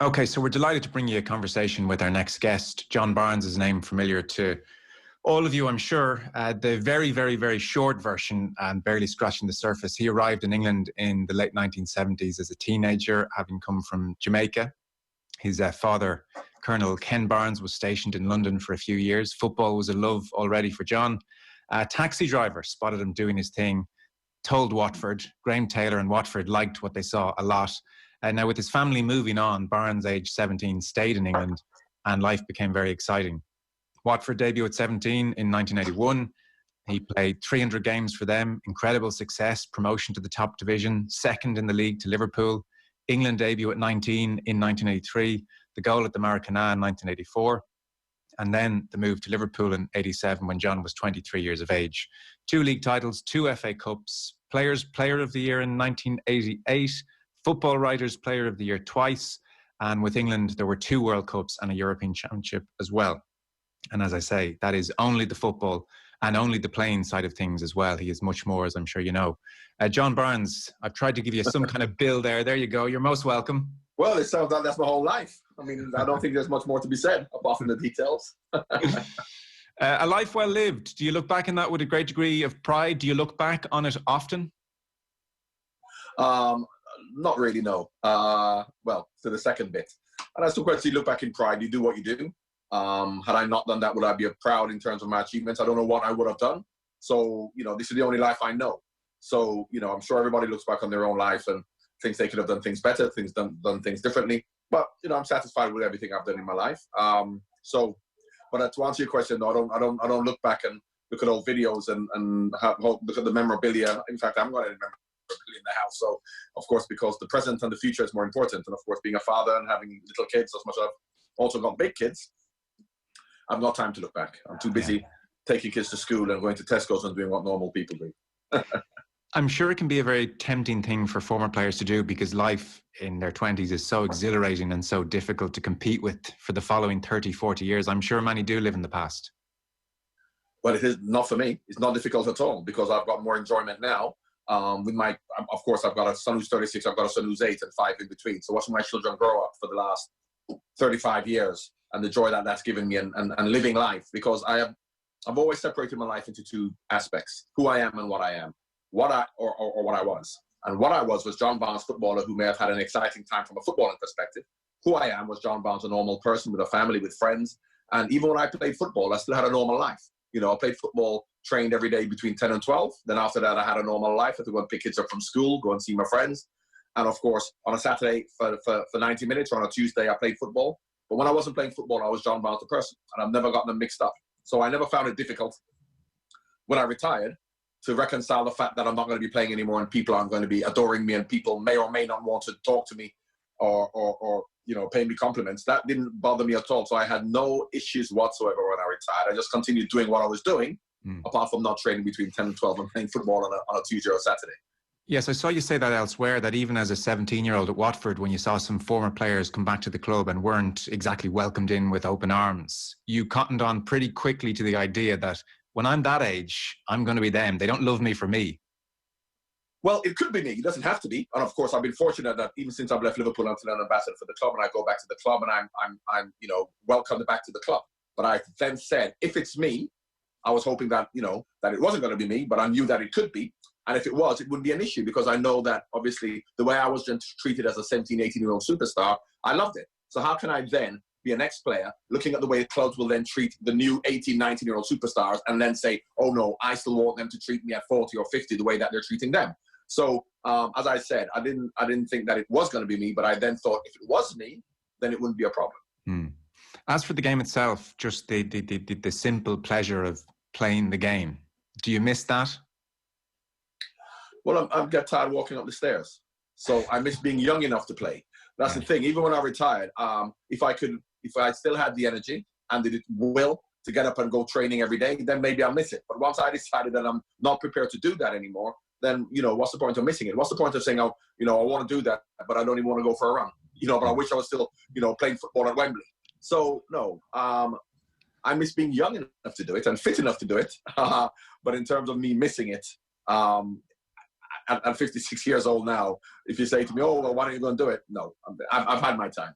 Okay, so we're delighted to bring you a conversation with our next guest. John Barnes is a name familiar to all of you, I'm sure. The very, very, very short version and barely scratching the surface. He arrived in England in the late 1970s as a teenager, having come from Jamaica. His father, Colonel Ken Barnes, was stationed in London for a few years. Football was a love already for John. A taxi driver spotted him doing his thing, told Watford. Graham Taylor and Watford liked what they saw a lot. Now, with his family moving on, Barnes, aged 17, stayed in England and life became very exciting. Watford debut at 17 in 1981. He played 300 games for them. Incredible success, promotion to the top division, second in the league to Liverpool. England debut at 19 in 1983. The goal at the Maracana in 1984. And then the move to Liverpool in 87 when John was 23 years of age. 2 league titles, 2 FA Cups, Players Player of the Year in 1988, Football Writers Player of the Year twice, and with England there were 2 World Cups and a European Championship as well. And as I say, that is only the football and only the playing side of things as well. He is much more, as I'm sure you know. John Barnes, I've tried to give you some kind of bill there. There you go. You're most welcome. Well, it sounds like that's my whole life. I mean, I don't think there's much more to be said apart from the details. A life well lived. Do you look back on that with a great degree of pride? Do you look back on it often? Not really, no. Well, to the second bit. And as to question, you look back in pride, you do what you do. Had I not done that, would I be proud in terms of my achievements? I don't know what I would have done. So, this is the only life I know. So, I'm sure everybody looks back on their own life and thinks they could have done things better, done things differently. But, I'm satisfied with everything I've done in my life. But to answer your question, no, I don't look back and look at old videos and look at the memorabilia. In fact, I'm going to remember in the house. So, of course, because the present and the future is more important. And, of course, being a father and having little kids, as much as I've also got big kids, I've got time to look back. I'm too busy taking kids to school and going to Tesco's and doing what normal people do. I'm sure it can be a very tempting thing for former players to do because life in their 20s is so exhilarating and so difficult to compete with for the following 30, 40 years. I'm sure many do live in the past. Well, it is not for me. It's not difficult at all because I've got more enjoyment now. Of course, I've got a son who's 36, I've got a son who's 8 and 5 in between. So watching my children grow up for the last 35 years and the joy that that's given me and living life, because I've always separated my life into 2 aspects: who I am and what I am, what I was. And what I was John Barnes, footballer who may have had an exciting time from a footballing perspective. Who I am was John Barnes, a normal person with a family, with friends. And even when I played football, I still had a normal life. I played football, trained every day between 10 and 12. Then after that, I had a normal life. I had to go and pick kids up from school, go and see my friends. And of course, on a Saturday for 90 minutes, or on a Tuesday, I played football. But when I wasn't playing football, I was John Barnes the person. And I've never gotten them mixed up. So I never found it difficult when I retired to reconcile the fact that I'm not going to be playing anymore and people aren't going to be adoring me and people may or may not want to talk to me or pay me compliments. That didn't bother me at all. So I had no issues whatsoever when I retired. I just continued doing what I was doing, apart from not training between 10 and 12 and playing football on a Tuesday or Saturday. Yes, I saw you say that elsewhere, that even as a 17-year-old at Watford, when you saw some former players come back to the club and weren't exactly welcomed in with open arms, you cottoned on pretty quickly to the idea that when I'm that age, I'm going to be them. They don't love me for me. Well, it could be me. It doesn't have to be. And of course, I've been fortunate that even since I've left Liverpool, I'm still an ambassador for the club, and I go back to the club, and I'm welcomed back to the club. But I then said, if it's me, I was hoping that that it wasn't going to be me, but I knew that it could be. And if it was, it wouldn't be an issue because I know that obviously the way I was treated as a 17, 18-year-old superstar, I loved it. So how can I then be an ex-player looking at the way the clubs will then treat the new 18, 19-year-old superstars and then say, oh no, I still want them to treat me at 40 or 50 the way that they're treating them. So as I said, I didn't think that it was going to be me, but I then thought if it was me, then it wouldn't be a problem. As for the game itself, just the simple pleasure of playing the game, do you miss that? Well, I get tired walking up the stairs. So I miss being young enough to play. That's the thing. Even when I retired, if I still had the energy and the will to get up and go training every day, then maybe I'll miss it. But once I decided that I'm not prepared to do that anymore, then, what's the point of missing it? What's the point of saying, I want to do that, but I don't even want to go for a run? But I wish I was still, playing football at Wembley. So, no, I miss being young enough to do it and fit enough to do it. But in terms of me missing it, at 56 years old now, if you say to me, oh, well, why don't you go and do it? No, I've had my time.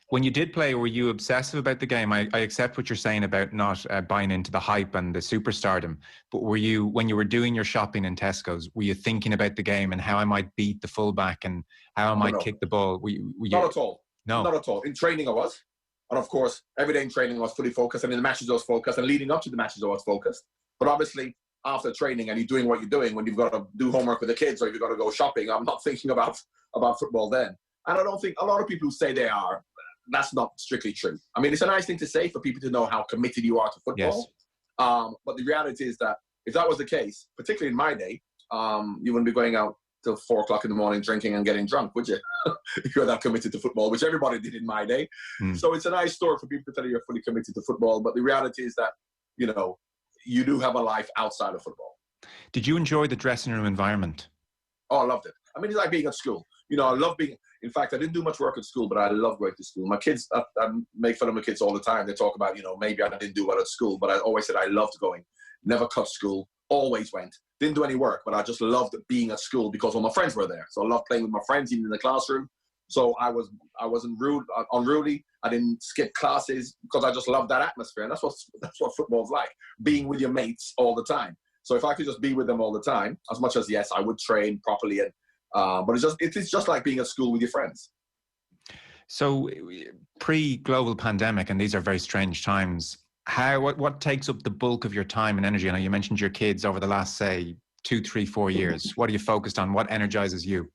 When you did play, were you obsessive about the game? I accept what you're saying about not buying into the hype and the superstardom, but were you, when you were doing your shopping in Tesco's, were you thinking about the game and how I might beat the fullback and how I might kick the ball? Not at all. No. Not at all. In training I was. And of course, every day in training I was fully focused, and in the matches I was focused, and leading up to the matches I was focused. But obviously, after training and you're doing what you're doing, when you've got to do homework with the kids or you've got to go shopping, I'm not thinking about football then. And I don't think a lot of people who say they are, that's not strictly true. I mean, it's a nice thing to say for people to know how committed you are to football. Yes. But the reality is that if that was the case, particularly in my day, you wouldn't be going out till 4 o'clock in the morning drinking and getting drunk, would you? If you're that committed to football, which everybody did in my day. So it's a nice story for people to tell you you're fully committed to football. But the reality is that, you know, you do have a life outside of football. Did you enjoy the dressing room environment? Oh, I loved it. I mean, it's like being at school. You know, I love being, in fact, I didn't do much work at school, but I love going to school. My kids, I make fun of my kids all the time. They talk about, you know, maybe I didn't do well at school, but I always said I loved going. Never cut school, always went. Didn't do any work, but I just loved being at school because all my friends were there. So I loved playing with my friends, even in the classroom. So I wasn't unruly. I didn't skip classes because I just loved that atmosphere. And that's what football's like, being with your mates all the time. So if I could just be with them all the time, as much as, yes, I would train properly, and but it's just like being at school with your friends. So pre-global pandemic, and these are very strange times, what takes up the bulk of your time and energy? I know you mentioned your kids over the last, say, 2, 3, 4 years. What are you focused on? What energizes you?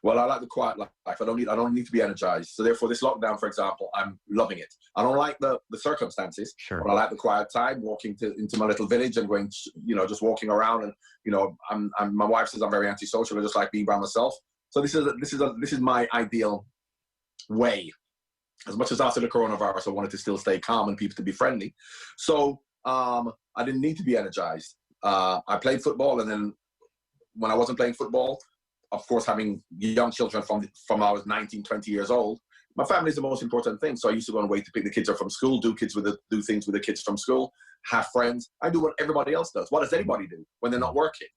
Well, I like the quiet life. I don't need to be energized. So therefore, this lockdown, for example, I'm loving it. I don't like the circumstances, sure, but I like the quiet time, walking into my little village and going, you know, just walking around. And you know, my wife says I'm very antisocial. I just like being by myself. So this is my ideal way. As much as after the coronavirus, I wanted to still stay calm and people to be friendly. So I didn't need to be energized. I played football, and then when I wasn't playing football, of course, having young children from I was 19, 20 years old, my family is the most important thing. So I used to go and wait to pick the kids up from school, do things with the kids from school, have friends. I do what everybody else does. What does anybody do when they're not working?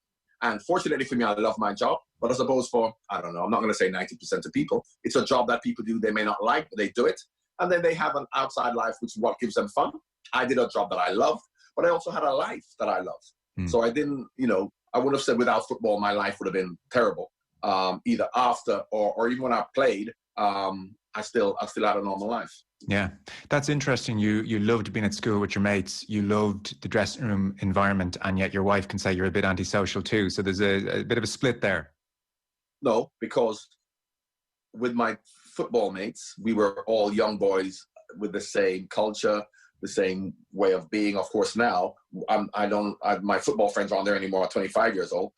And fortunately for me, I love my job. But I suppose for, I don't know, I'm not going to say 90% of people, it's a job that people do they may not like, but they do it. And then they have an outside life, which is what gives them fun. I did a job that I loved, but I also had a life that I loved. So I didn't, you know, I would have said without football, my life would have been terrible. Either after or even when I played, I still had a normal life. Yeah, that's interesting. You loved being at school with your mates. You loved the dressing room environment, and yet your wife can say you're a bit antisocial too. So there's a bit of a split there. No, because with my football mates, we were all young boys with the same culture, the same way of being. Of course, now my football friends aren't there anymore at 25 years old.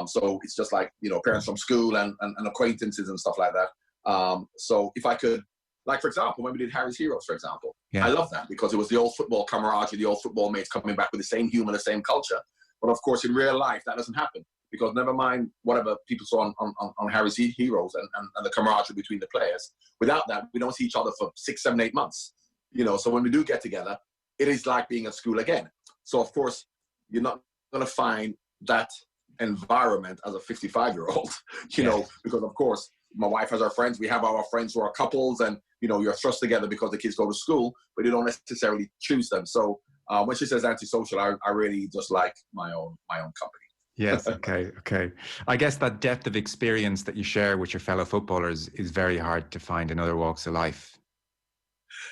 So it's just like, you know, parents from school and acquaintances and stuff like that. So if I could, like, for example, when we did Harry's Heroes, for example, I love that because it was the old football camaraderie, the old football mates coming back with the same humor, the same culture. But of course, in real life, that doesn't happen because never mind whatever people saw on Harry's Heroes and the camaraderie between the players. Without that, we don't see each other for 6, 7, 8 months. You know, so when we do get together, it is like being at school again. So of course, you're not going to find that environment as a 55-year-old, you know, because of course, my wife has her friends. We have our friends who are couples, and you know, you're thrust together because the kids go to school, but you don't necessarily choose them. So when she says antisocial, I really just like my own company. Yes. Okay. I guess that depth of experience that you share with your fellow footballers is very hard to find in other walks of life.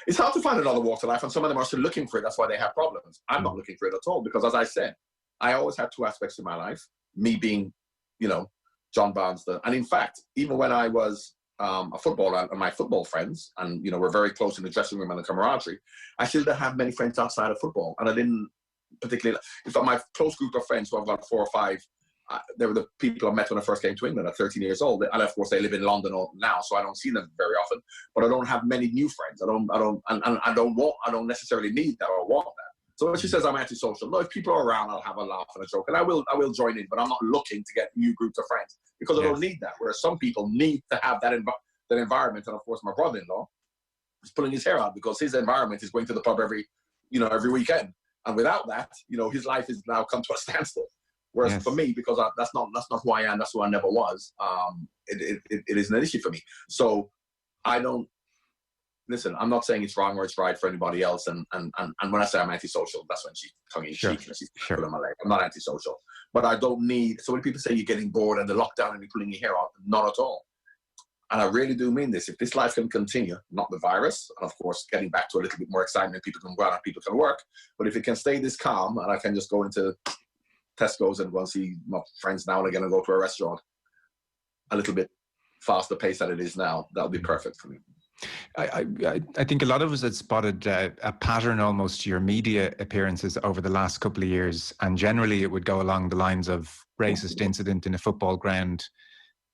It's hard to find in other walks of life, and some of them are still looking for it. That's why they have problems. I'm not looking for it at all because, as I said, I always had 2 aspects to my life. Me being, you know, John Barnes. And in fact, even when I was a footballer and my football friends, and, you know, we're very close in the dressing room and the camaraderie, I still didn't have many friends outside of football. And I didn't particularly, in fact, my close group of friends who I've got 4 or 5, they were the people I met when I first came to England at 13 years old. And of course, they live in London now, so I don't see them very often. But I don't have many new friends. I don't necessarily need that or want that. So when she says I'm antisocial, no, if people are around, I'll have a laugh and a joke, and I will join in. But I'm not looking to get new groups of friends because I don't need that. Whereas some people need to have that environment. And of course, my brother-in-law is pulling his hair out because his environment is going to the pub every weekend. And without that, you know, his life has now come to a standstill. Whereas for me, because that's not who I am, that's who I never was. It isn't an issue for me. So I don't, listen, I'm not saying it's wrong or it's right for anybody else. And when I say I'm antisocial, that's when she's tongue in cheek and she's pulling my leg. I'm not antisocial. But I don't need, so when people say you're getting bored and the lockdown and you're pulling your hair out, not at all. And I really do mean this. If this life can continue, not the virus, and of course, getting back to a little bit more excitement, people can go out and people can work. But if it can stay this calm and I can just go into Tesco's and go and see my friends now and again and go to a restaurant a little bit faster pace than it is now, that would be perfect for me. I think a lot of us had spotted a pattern almost to your media appearances over the last couple of years. And generally it would go along the lines of racist incident in a football ground,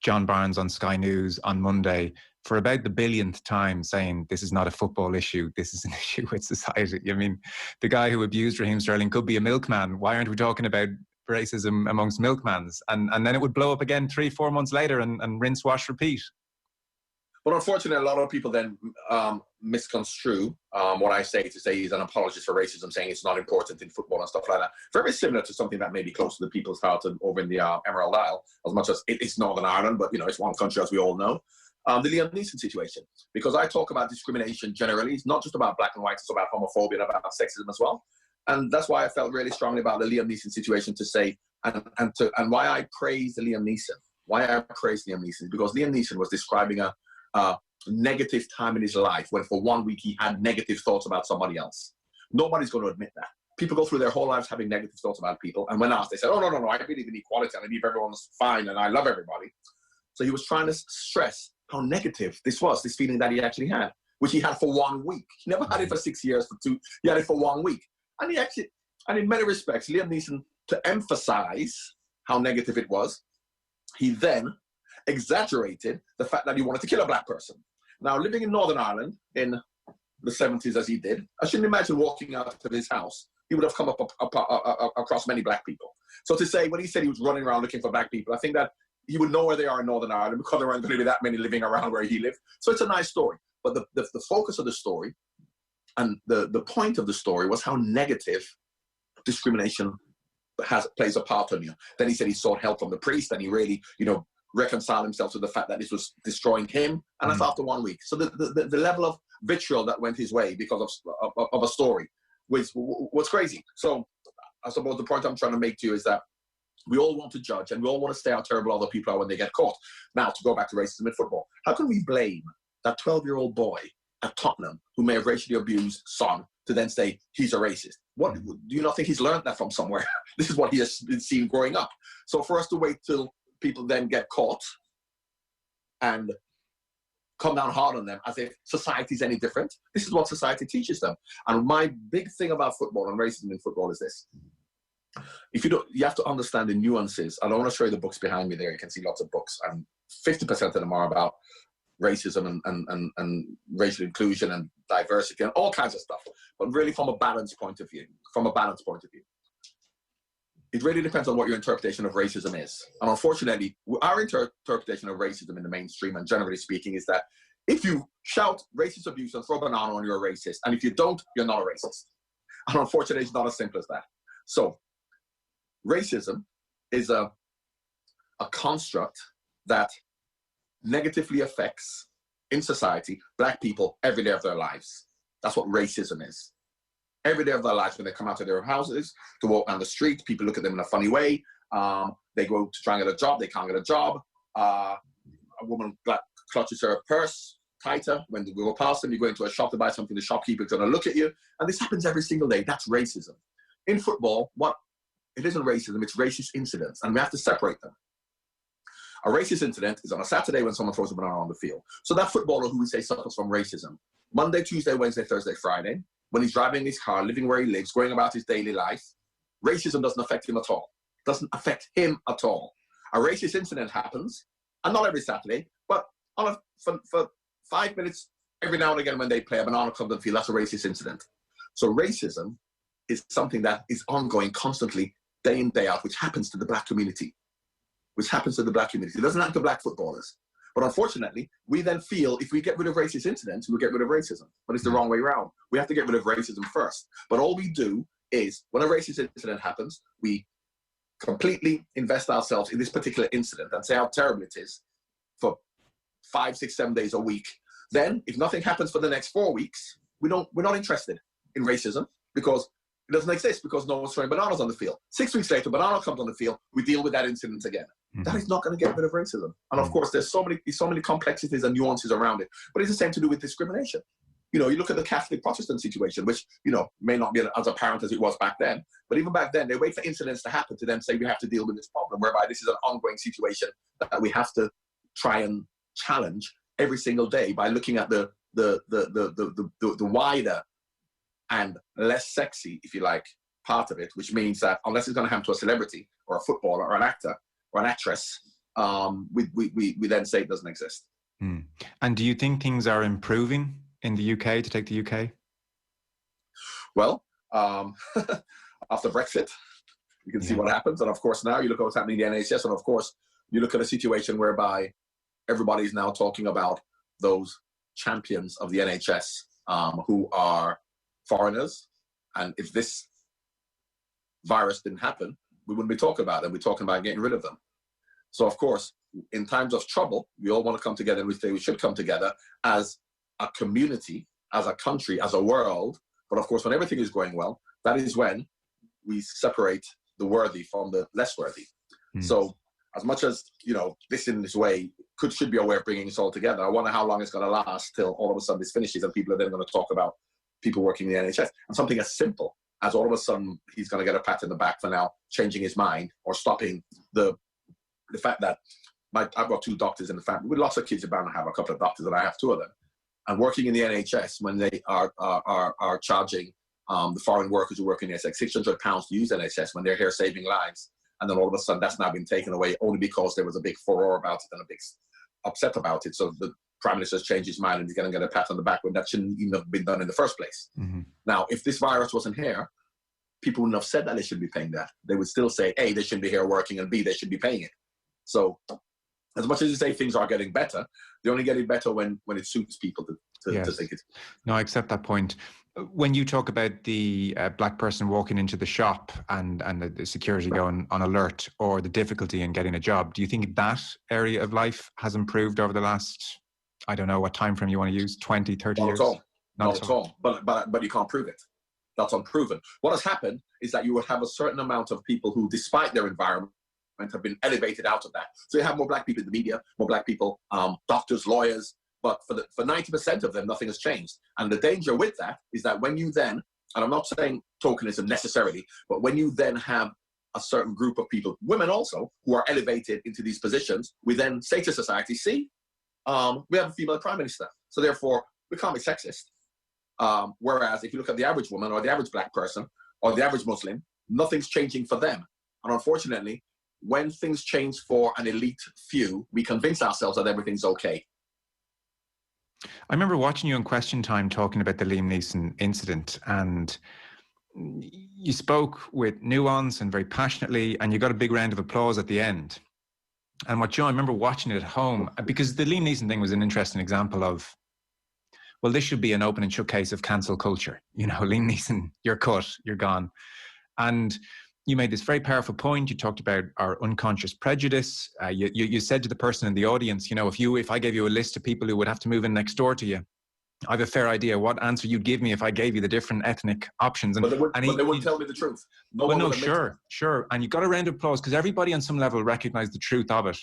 John Barnes on Sky News on Monday for about the billionth time saying this is not a football issue, this is an issue with society. I mean, the guy who abused Raheem Sterling could be a milkman. Why aren't we talking about racism amongst milkmans? And then it would blow up again 3-4 months later and rinse, wash, repeat. But unfortunately, a lot of people then misconstrue what I say to say he's an apologist for racism, saying it's not important in football and stuff like that. Very similar to something that may be close to the people's heart over in the Emerald Isle, as much as it's Northern Ireland, but, you know, it's one country, as we all know. The Liam Neeson situation. Because I talk about discrimination generally. It's not just about black and white, it's about homophobia and about sexism as well. And that's why I felt really strongly about the Liam Neeson situation to say, and why I praise Liam Neeson. Why I praise Liam Neeson, because Liam Neeson was describing a negative time in his life when for 1 week he had negative thoughts about somebody else. Nobody's going to admit that. People go through their whole lives having negative thoughts about people, and when asked, they said, oh, no, I believe in equality and I believe everyone's fine and I love everybody. So he was trying to stress how negative this was, this feeling that he actually had, which he had for 1 week. He never had it for 6 years, for 2, he had it for 1 week. And he actually, and in many respects, Liam Neeson, to emphasize how negative it was, he then exaggerated the fact that he wanted to kill a black person. Now, living in Northern Ireland in the 70s as he did, I shouldn't imagine walking out of his house, he would have come up across many black people. So to say, when he said he was running around looking for black people, I think that he would know where they are in Northern Ireland because there aren't going to be that many living around where he lived. So it's a nice story. But the focus of the story and the point of the story was how negative discrimination plays a part on you. Then he said he sought help from the priest and he really, you know, reconcile himself to the fact that this was destroying him, and that's after 1 week. So the level of vitriol that went his way because of a story was crazy. So I suppose the point I'm trying to make to you is that we all want to judge and we all want to say how terrible other people are when they get caught. Now, to go back to racism in football, how can we blame that 12-year-old boy at Tottenham who may have racially abused Son to then say he's a racist? What do you not think he's learned that from somewhere? This is what he has been seen growing up. So for us to wait till people then get caught and come down hard on them as if society's any different. This is what society teaches them. And my big thing about football and racism in football is this. If you don't, you have to understand the nuances. I don't want to show you the books behind me there. You can see lots of books, and 50% of them are about racism and racial inclusion and diversity and all kinds of stuff. But really from a balanced point of view, it really depends on what your interpretation of racism is. And unfortunately, our interpretation of racism in the mainstream, and generally speaking, is that if you shout racist abuse and throw a banana on, you're a racist. And if you don't, you're not a racist. And unfortunately, it's not as simple as that. So racism is a construct that negatively affects, in society, black people every day of their lives. That's what racism is. Every day of their lives, when they come out of their houses to walk down the street, people look at them in a funny way. They go to try and get a job, they can't get a job. A woman clutches her purse tighter. When you go past them, you go into a shop to buy something, the shopkeeper's going to look at you. And this happens every single day. That's racism. In football, it isn't racism, it's racist incidents. And we have to separate them. A racist incident is on a Saturday when someone throws a banana on the field. So that footballer who we say suffers from racism, Monday, Tuesday, Wednesday, Thursday, Friday, when he's driving his car, living where he lives, going about his daily life, racism doesn't affect him at all. Doesn't affect him at all. A racist incident happens, and not every Saturday, but for 5 minutes, every now and again when they play, a banana comes on the field, that's a racist incident. So racism is something that is ongoing constantly, day in, day out, which happens to the black community. It doesn't happen to black footballers. But unfortunately, we then feel if we get rid of racist incidents, we'll get rid of racism. But it's the wrong way around. We have to get rid of racism first. But all we do is, when a racist incident happens, we completely invest ourselves in this particular incident and say how terrible it is for 5, 6, 7 days a week. Then, if nothing happens for the next 4 weeks, we're not interested in racism because it doesn't exist, because no one's throwing bananas on the field. 6 weeks later, banana comes on the field, we deal with that incident again. That is not going to get rid of racism. And of course, there's so many complexities and nuances around it. But it's the same to do with discrimination. You look at the Catholic Protestant situation, which, may not be as apparent as it was back then. But even back then, they wait for incidents to happen to then say we have to deal with this problem, whereby this is an ongoing situation that we have to try and challenge every single day by looking at the wider and less sexy, if you like, part of it, which means that unless it's going to happen to a celebrity or a footballer or an actor or an actress, we then say it doesn't exist. And do you think things are improving in the UK, to take the UK? Well, after Brexit, you can see what happens. And of course, now you look at what's happening in the NHS. And of course, you look at a situation whereby everybody's now talking about those champions of the NHS who are foreigners. And if this virus didn't happen, we wouldn't be talking about them. We're talking about getting rid of them. So of course, in times of trouble, we all want to come together, and we say we should come together as a community, as a country, as a world. But of course, when everything is going well, that is when we separate the worthy from the less worthy. So as much as, this in this way should be a way of bringing us all together, I wonder how long it's going to last till all of a sudden this finishes and people are then going to talk about people working in the NHS. And something as simple as all of a sudden he's going to get a pat in the back for now changing his mind or stopping the fact that I've got 2 doctors in the family. With lots of kids, you're bound to have a couple of doctors, and I have 2 of them. And working in the NHS, when they are charging the foreign workers who work in the NHS £600 to use NHS when they're here saving lives, and then all of a sudden that's now been taken away only because there was a big furore about it and a big upset about it. So the Prime Minister's changed his mind and he's going to get a pat on the back when that shouldn't even have been done in the first place. Now, if this virus wasn't here, people wouldn't have said that they should be paying that. They would still say, A, they shouldn't be here working, and B, they should be paying it. So as much as you say things are getting better, they're only getting better when it suits people to think it. No, I accept that point. When you talk about the black person walking into the shop and the security going on alert, or the difficulty in getting a job, do you think that area of life has improved over the last, I don't know what time frame you want to use, 20, 30 years? Not at all. But you can't prove it. That's unproven. What has happened is that you will have a certain amount of people who, despite their environment, have been elevated out of that. So you have more black people in the media, more black people, doctors, lawyers, but for 90% of them, nothing has changed. And the danger with that is that when you then, and I'm not saying tokenism necessarily, but when you then have a certain group of people, women also, who are elevated into these positions, we then say to society, see, we have a female prime minister. So therefore, we can't be sexist. Whereas if you look at the average woman or the average black person or the average Muslim, nothing's changing for them. And unfortunately, when things change for an elite few, we convince ourselves that everything's okay. I remember watching you on Question Time talking about the Liam Neeson incident, and you spoke with nuance and very passionately, and you got a big round of applause at the end. And I remember watching it at home, because the Liam Neeson thing was an interesting example of, well, this should be an open and shut case of cancel culture. Liam Neeson, you're cut, you're gone. And you made this very powerful point. You talked about our unconscious prejudice. You said to the person in the audience, if I gave you a list of people who would have to move in next door to you, I have a fair idea what answer you'd give me if I gave you the different ethnic options. But they wouldn't tell me the truth. Sure. And you got a round of applause because everybody on some level recognized the truth of it.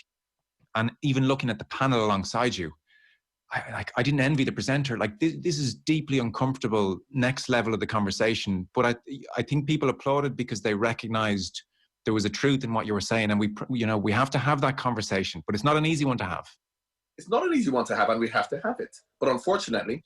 And even looking at the panel alongside you, I didn't envy the presenter. This is deeply uncomfortable, next level of the conversation. But I think people applauded because they recognized there was a truth in what you were saying. And we have to have that conversation, but it's not an easy one to have. It's not an easy one to have, and we have to have it. But unfortunately,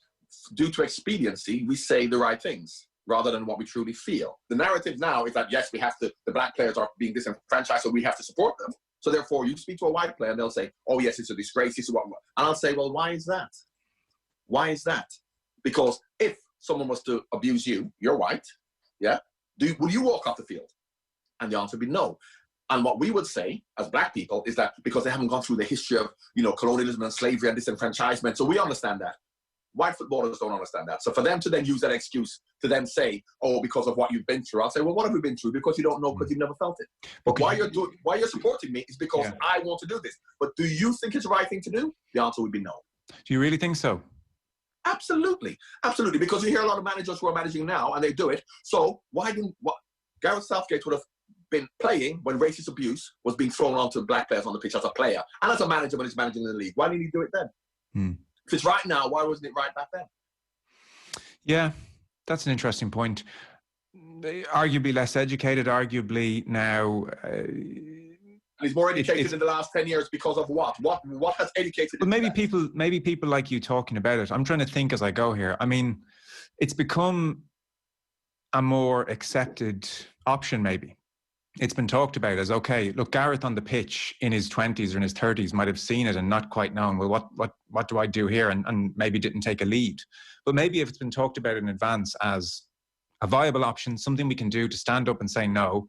due to expediency, we say the right things rather than what we truly feel. The narrative now is that, yes, the black players are being disenfranchised, so we have to support them. So therefore, you speak to a white player and they'll say, oh, yes, it's a disgrace. This is what. And I'll say, well, why is that? Why is that? Because if someone was to abuse you, you're white, yeah? Will you walk off the field? And the answer would be no. And what we would say as black people is that because they haven't gone through the history of, colonialism and slavery and disenfranchisement, so we understand that. White footballers don't understand that. So for them to then use that excuse to then say, oh, because of what you've been through, I'll say, well, what have we been through? Because you don't know, because you've never felt it. But why you're supporting me is because I want to do this. But do you think it's the right thing to do? The answer would be no. Do you really think so? Absolutely. Absolutely. Because you hear a lot of managers who are managing now and they do it. So why didn't Gareth Southgate would have been playing when racist abuse was being thrown onto black players on the pitch as a player and as a manager when he's managing the league? Why didn't he do it then? If it's right now, why wasn't it right back then? Yeah, that's an interesting point. Arguably less educated, arguably now... and he's more educated in the last 10 years because of what? What has educated him? Well, maybe people like you talking about it. I'm trying to think as I go here. I mean, it's become a more accepted option, maybe. It's been talked about as, okay, look, Gareth on the pitch in his 20s or in his 30s might have seen it and not quite known, well, what do I do here? And maybe didn't take a lead. But maybe if it's been talked about in advance as a viable option, something we can do to stand up and say no,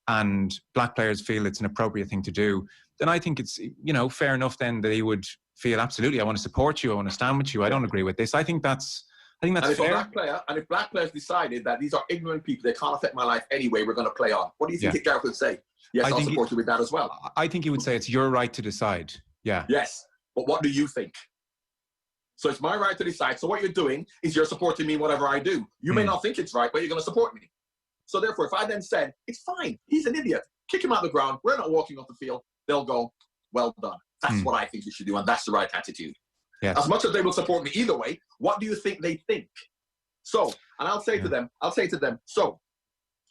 and black players feel it's an appropriate thing to do, then I think it's, fair enough then that he would feel, absolutely, I want to support you, I want to stand with you, I don't agree with this. I think that's and if fair. If black players decided that these are ignorant people, they can't affect my life anyway, we're going to play on. What do you think Gareth would say? Yes, I'll support you with that as well. I think he would say it's your right to decide. Yeah. Yes, but what do you think? So it's my right to decide. So what you're doing is you're supporting me in whatever I do. You may not think it's right, but you're going to support me. So therefore, if I then said, it's fine, he's an idiot, kick him out the ground, we're not walking off the field, they'll go, well done. That's what I think you should do, and that's the right attitude. Yes. As much as they will support me either way, what do you think they think? So, and I'll say to them, so,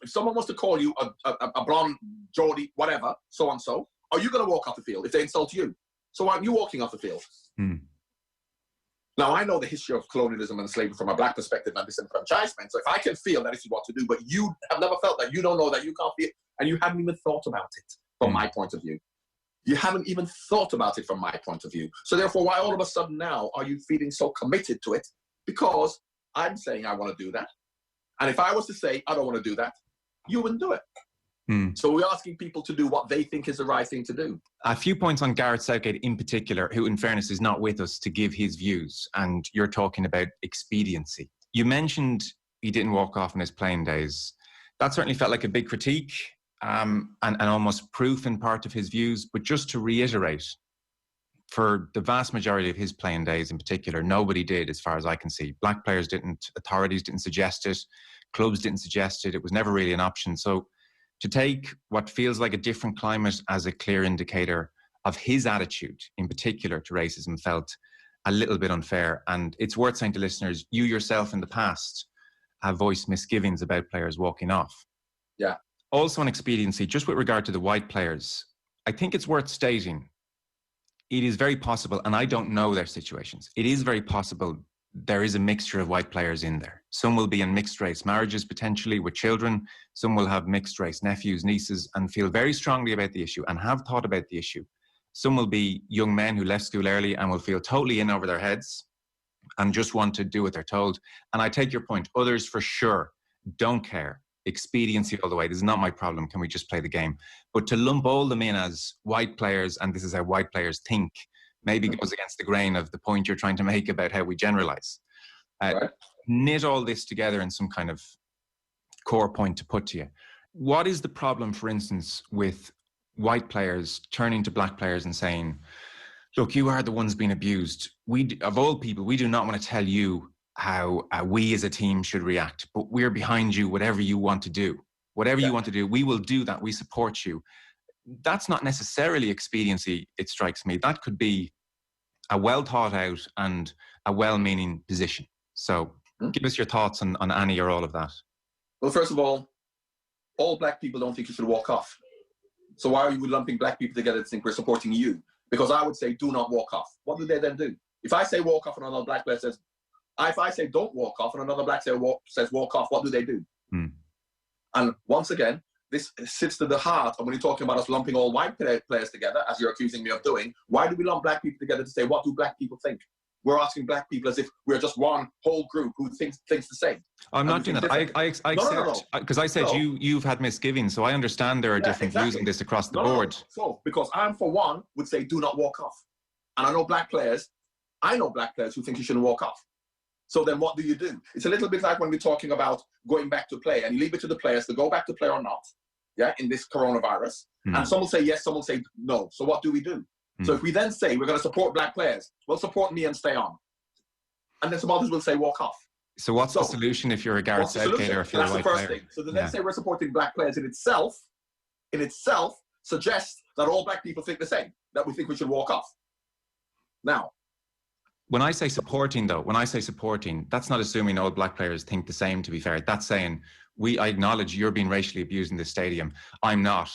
if someone wants to call you a blonde, Geordie, whatever, so-and-so, are you going to walk off the field if they insult you? So aren't you walking off the field? Now, I know the history of colonialism and slavery from a black perspective and disenfranchisement. So if I can feel that this is what to do, but you have never felt that, you don't know that, you can't feel, and you haven't even thought about it from my point of view. You haven't even thought about it from my point of view. So therefore, why all of a sudden now are you feeling so committed to it? Because I'm saying I want to do that. And if I was to say, I don't want to do that, you wouldn't do it. So we're asking people to do what they think is the right thing to do. A few points on Gareth Southgate in particular, who in fairness is not with us to give his views, and you're talking about expediency. You mentioned he didn't walk off in his playing days. That certainly felt like a big critique and almost proof in part of his views. But just to reiterate, for the vast majority of his playing days in particular, nobody did, as far as I can see. Black players didn't, authorities didn't suggest it, clubs didn't suggest it. It was never really an option. So to take what feels like a different climate as a clear indicator of his attitude, in particular to racism, felt a little bit unfair. And it's worth saying to listeners, you yourself in the past have voiced misgivings about players walking off. Yeah. Also on expediency, just with regard to the white players, I think it's worth stating, it is very possible, and I don't know their situations, it is very possible there is a mixture of white players in there. Some will be in mixed race marriages, potentially with children. Some will have mixed race nephews, nieces, and feel very strongly about the issue and have thought about the issue. Some will be young men who left school early and will feel totally in over their heads and just want to do what they're told. And I take your point. Others for sure don't care. Expediency all the way. This is not my problem. Can we just play the game? But to lump all them in as white players, and this is how white players think, maybe goes against the grain of the point you're trying to make about how we generalize. Right. Knit all this together in some kind of core point to put to you. What is the problem, for instance, with white players turning to black players and saying, look, you are the ones being abused. We, of all people, we do not want to tell you how we as a team should react, but we're behind you, whatever you want to do. Whatever you want to do, we will do that. We support you. That's not necessarily expediency, it strikes me. That could be a well thought out and a well-meaning position. So give us your thoughts on any or all of that. Well, first of all black people don't think you should walk off. So why are you lumping black people together to think we're supporting you? Because I would say, do not walk off. What do they then do? If I say walk off and another black player says, if I say don't walk off and another black player says walk off, what do they do? And once again, this sits to the heart of when you're talking about us lumping all white players together, as you're accusing me of doing. Why do we lump black people together to say, what do black people think? We're asking black people as if we're just one whole group who thinks the same. I'm not doing that. I accept, because I said you've had misgivings, so I understand there are different views on this across the board. So, because I, for one, would say do not walk off. And I know black players who think you shouldn't walk off. So then what do you do? It's a little bit like when we're talking about going back to play, and you leave it to the players to go back to play or not, in this coronavirus. And some will say yes, some will say no. So what do we do? So if we then say we're going to support black players, well, support me and stay on. and then some others will say walk off. So what's the solution if you're a Gareth Southgate or if you're a white player? That's the first thing. So then let's say we're supporting black players in itself suggests that all black people think the same, that we think we should walk off. Now, when I say supporting, that's not assuming all black players think the same, to be fair. That's saying, I acknowledge you're being racially abused in this stadium. I'm not.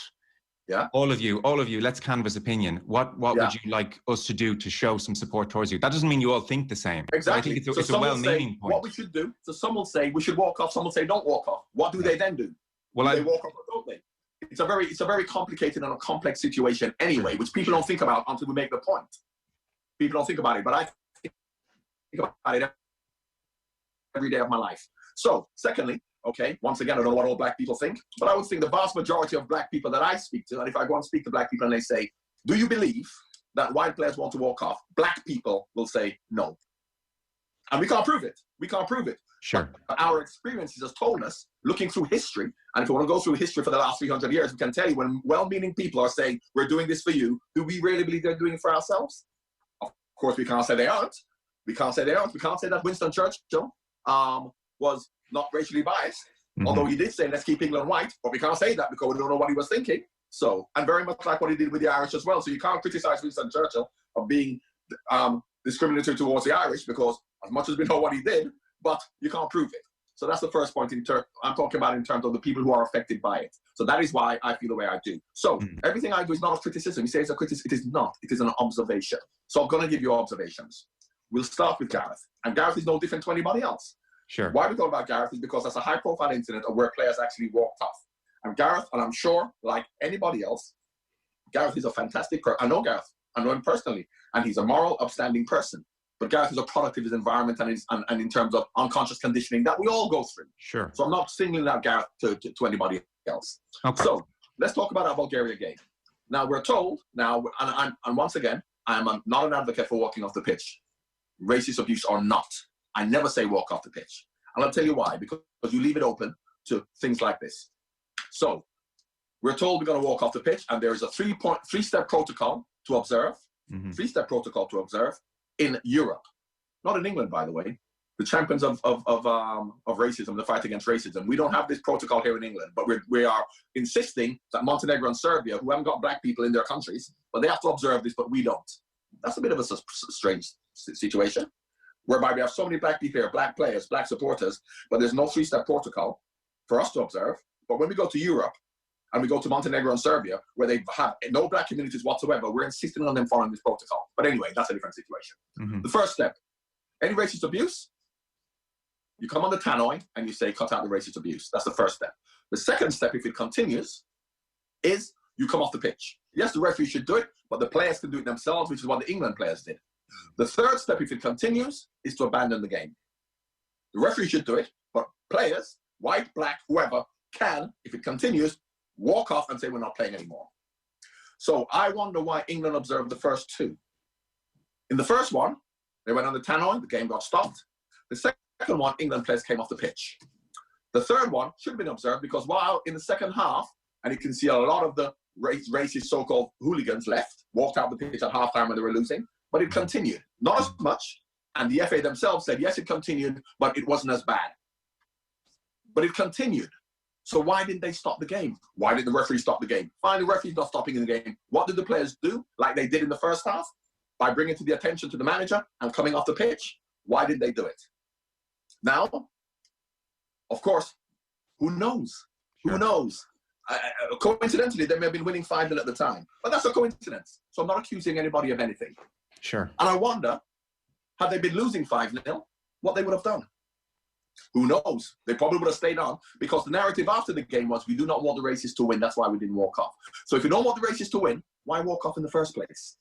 Yeah. All of you, let's canvass opinion. What would you like us to do to show some support towards you? That doesn't mean you all think the same. Exactly. I think it's a well-meaning point. What we should do, so some will say we should walk off, some will say don't walk off. What do they then do? Do they walk off or don't they? It's a very complicated and a complex situation anyway, which people don't think about until we make the point. People don't think about it, but I think about it every day of my life. So, secondly, okay, once again, I don't know what all black people think, but I would think the vast majority of black people that I speak to, and if I go and speak to black people and they say, do you believe that white players want to walk off? Black people will say no. And we can't prove it. We can't prove it. Sure. But our experiences has told us, looking through history, and if we want to go through history for the last 300 years, we can tell you when well-meaning people are saying, we're doing this for you, do we really believe they're doing it for ourselves? Of course, we can't say they aren't. We can't say they aren't. We can't say that Winston Churchill was not racially biased, although he did say, let's keep England white, but we can't say that because we don't know what he was thinking. So, and very much like what he did with the Irish as well. So you can't criticize Winston Churchill of being discriminatory towards the Irish because as much as we know what he did, but you can't prove it. So that's the first point I'm talking about in terms of the people who are affected by it. So that is why I feel the way I do. So everything I do is not a criticism. You say it's a criticism. It is not. It is an observation. So I'm going to give you observations. We'll start with Gareth. And Gareth is no different to anybody else. Sure. Why we talk about Gareth is because that's a high-profile incident of where players actually walked off. And Gareth, and I'm sure, like anybody else, Gareth is a fantastic person. I know Gareth. I know him personally. And he's a moral, upstanding person. But Gareth is a product of his environment and in terms of unconscious conditioning that we all go through. Sure. So I'm not singling out Gareth to anybody else. Okay. So let's talk about our Bulgaria game. Now, we're told, and once again, I'm not an advocate for walking off the pitch. Racist abuse or not. I never say walk off the pitch. And I'll tell you why. Because you leave it open to things like this. So we're told we're going to walk off the pitch, and there is a three-step protocol to observe. Three-step protocol to observe in Europe, not in England, by the way. The champions of racism, the fight against racism. We don't have this protocol here in England, but we are insisting that Montenegro and Serbia, who haven't got black people in their countries, but they have to observe this, but we don't. That's a bit of a strange situation, whereby we have so many black people here, black players, black supporters, but there's no three-step protocol for us to observe. But when we go to Europe, and we go to Montenegro and Serbia, where they have no black communities whatsoever, we're insisting on them following this protocol. But anyway, that's a different situation. The first step, any racist abuse, you come on the tannoy and you say, cut out the racist abuse. That's the first step. The second step, if it continues, is you come off the pitch. Yes, the referee should do it, but the players can do it themselves, which is what the England players did. The third step, if it continues, is to abandon the game. The referee should do it, but players, white, black, whoever, can, if it continues, walk off and say we're not playing anymore. So I wonder why England observed the first two. In the first one, they went on the tannoy, the game got stopped. The second one, England players came off the pitch. The third one should have been observed because while in the second half, and you can see a lot of the racist so-called hooligans left, walked out the pitch at halftime when they were losing, but it continued. Not as much, and the FA themselves said, yes, it continued, but it wasn't as bad. But it continued. So why didn't they stop the game? Why did the referee stop the game? Fine, the referee's not stopping the game. What did the players do, like they did in the first half? By bringing to the attention to the manager and coming off the pitch? Why did they do it? Now, of course, who knows? Sure. Who knows? Coincidentally, they may have been winning 5-0 at the time. But that's a coincidence. So I'm not accusing anybody of anything. Sure. And I wonder, had they been losing 5-0, what they would have done. Who knows? They probably would have stayed on because the narrative after the game was we do not want the racists to win. That's why we didn't walk off. So if you don't want the racists to win, why walk off in the first place?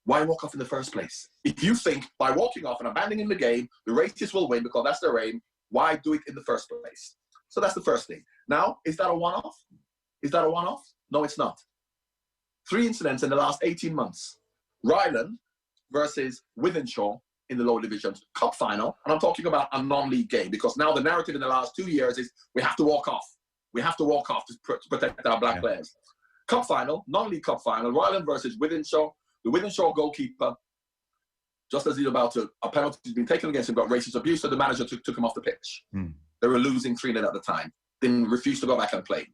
Why walk off in the first place? If you think by walking off and abandoning the game, the racists will win because that's their aim, why do it in the first place? So that's the first thing. Now, is that a one-off? Is that a one-off? No, it's not. 3 incidents in the last 18 months. Ryland versus Wythenshawe in the lower divisions cup final, and I'm talking about a non-league game because now the narrative in the last 2 years is we have to walk off. We have to walk off to protect our black players. Cup final, non-league cup final, Ryland versus Wythenshawe. The Wythenshawe goalkeeper just as he's about to, a penalty has been taken against him, got racist abuse, so the manager took him off the pitch. They were losing 3-0 at the time, then refused to go back and play.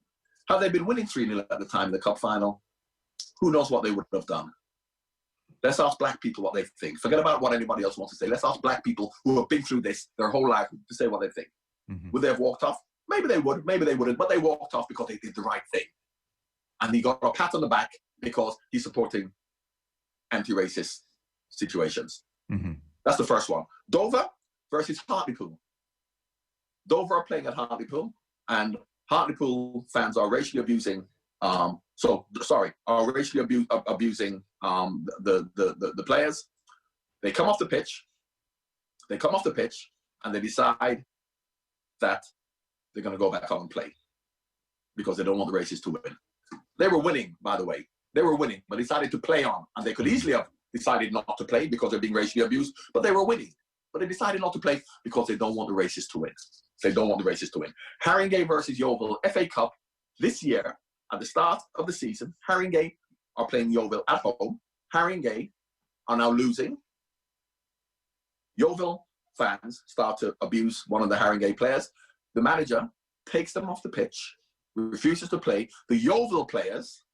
Had they been winning 3-0 at the time in the cup final, who knows what they would have done? Let's ask black people what they think. Forget about what anybody else wants to say. Let's ask black people who have been through this their whole life to say what they think. Would they have walked off? Maybe they would, maybe they wouldn't, but they walked off because they did the right thing. And he got a pat on the back because he's supporting anti-racist situations. That's the first one. Dover versus Hartlepool. Dover are playing at Hartlepool, and Hartlepool fans are racially abusing. Are racially abusing the players. They come off the pitch. And they decide that they're going to go back out and play because they don't want the racists to win. They were winning, by the way. They were winning, but decided to play on, and they could easily have decided not to play because they're being racially abused, but they were winning. But they decided not to play because they don't want the racists to win. They don't want the racists to win. Haringey versus Yeovil, FA Cup. This year, at the start of the season, Haringey are playing Yeovil at home. Haringey are now losing. Yeovil fans start to abuse one of the Haringey players. The manager takes them off the pitch, refuses to play. The Yeovil players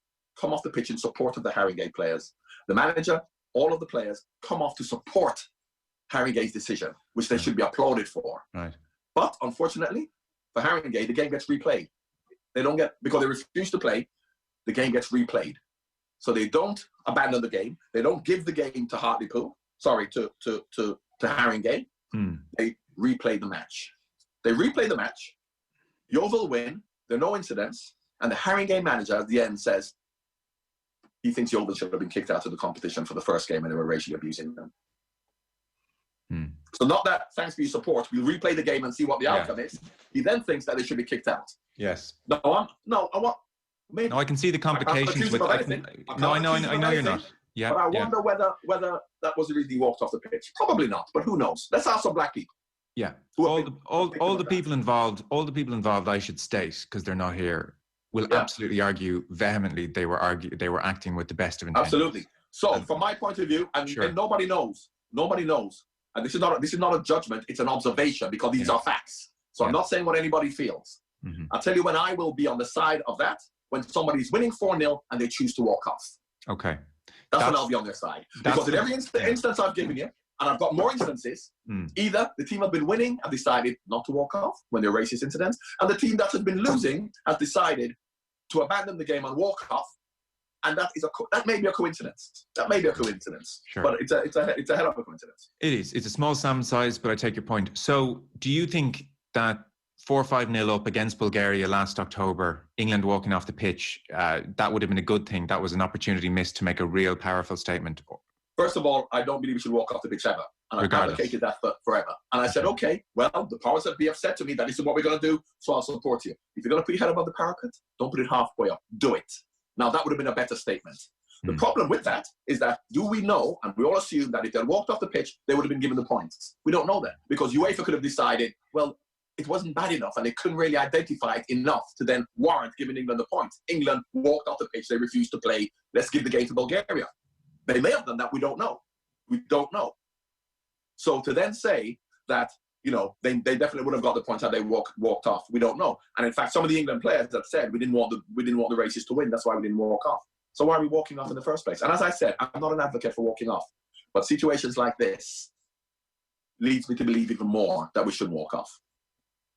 come off the pitch in support of the Haringey players. The manager, all of the players come off to support Haringey's decision, which they should be applauded for. Right. But unfortunately, for Haringey, the game gets replayed. They don't get, because they refuse to play, the game gets replayed. So they don't abandon the game. They don't give the game to Hartlepool, to Haringey. They replay the match. They replay the match. Yeovil win. There are no incidents. And the Haringey manager at the end says he thinks Yeovil should have been kicked out of the competition for the first game and they were racially abusing them. So not that, thanks for your support, we'll replay the game and see what the outcome is. He then thinks that they should be kicked out. Yes. Maybe, no, I can see the complications with. I know you're not. Yeah. But I wonder whether that was the reason he walked off the pitch. Probably not, but who knows? Let's ask some black people. Yeah. All the people involved, I should state, because they're not here, will absolutely argue vehemently they were acting with the best of intent. Absolutely. So from my point of view, and nobody knows. And this is not a judgment, it's an observation, because these are facts. So I'm not saying what anybody feels. I'll tell you when I will be on the side of that, when somebody's winning 4-0 and they choose to walk off. Okay. That's when I'll be on their side. Because in every instance I've given you, and I've got more instances, either the team have been winning and decided not to walk off when there are racist incidents, and the team that has been losing has decided to abandon the game and walk off. And that may be a coincidence. That may be a coincidence. Sure. But it's a hell of a coincidence. It is. It's a small sample size, but I take your point. So do you think that 4-5-0 up against Bulgaria last October, England walking off the pitch, that would have been a good thing? That was an opportunity missed to make a real powerful statement. First of all, I don't believe we should walk off the pitch ever. And I've advocated that forever. And I said, okay, well, the powers that be have said to me that this is what we're going to do, so I'll support you. If you're going to put your head above the parapet, don't put it halfway up. Do it. Now, that would have been a better statement. The problem with that is that, do we know, and we all assume that if they had walked off the pitch, they would have been given the points. We don't know that, because UEFA could have decided, well, it wasn't bad enough, and they couldn't really identify it enough to then warrant giving England the points. England walked off the pitch, they refused to play, let's give the game to Bulgaria. They may have done that, we don't know. We don't know. So to then say that, they definitely would have got the points had they walked off. We don't know. And in fact, some of the England players that said we didn't want the races to win. That's why we didn't walk off. So why are we walking off in the first place? And as I said, I'm not an advocate for walking off, but situations like this leads me to believe even more that we should walk off.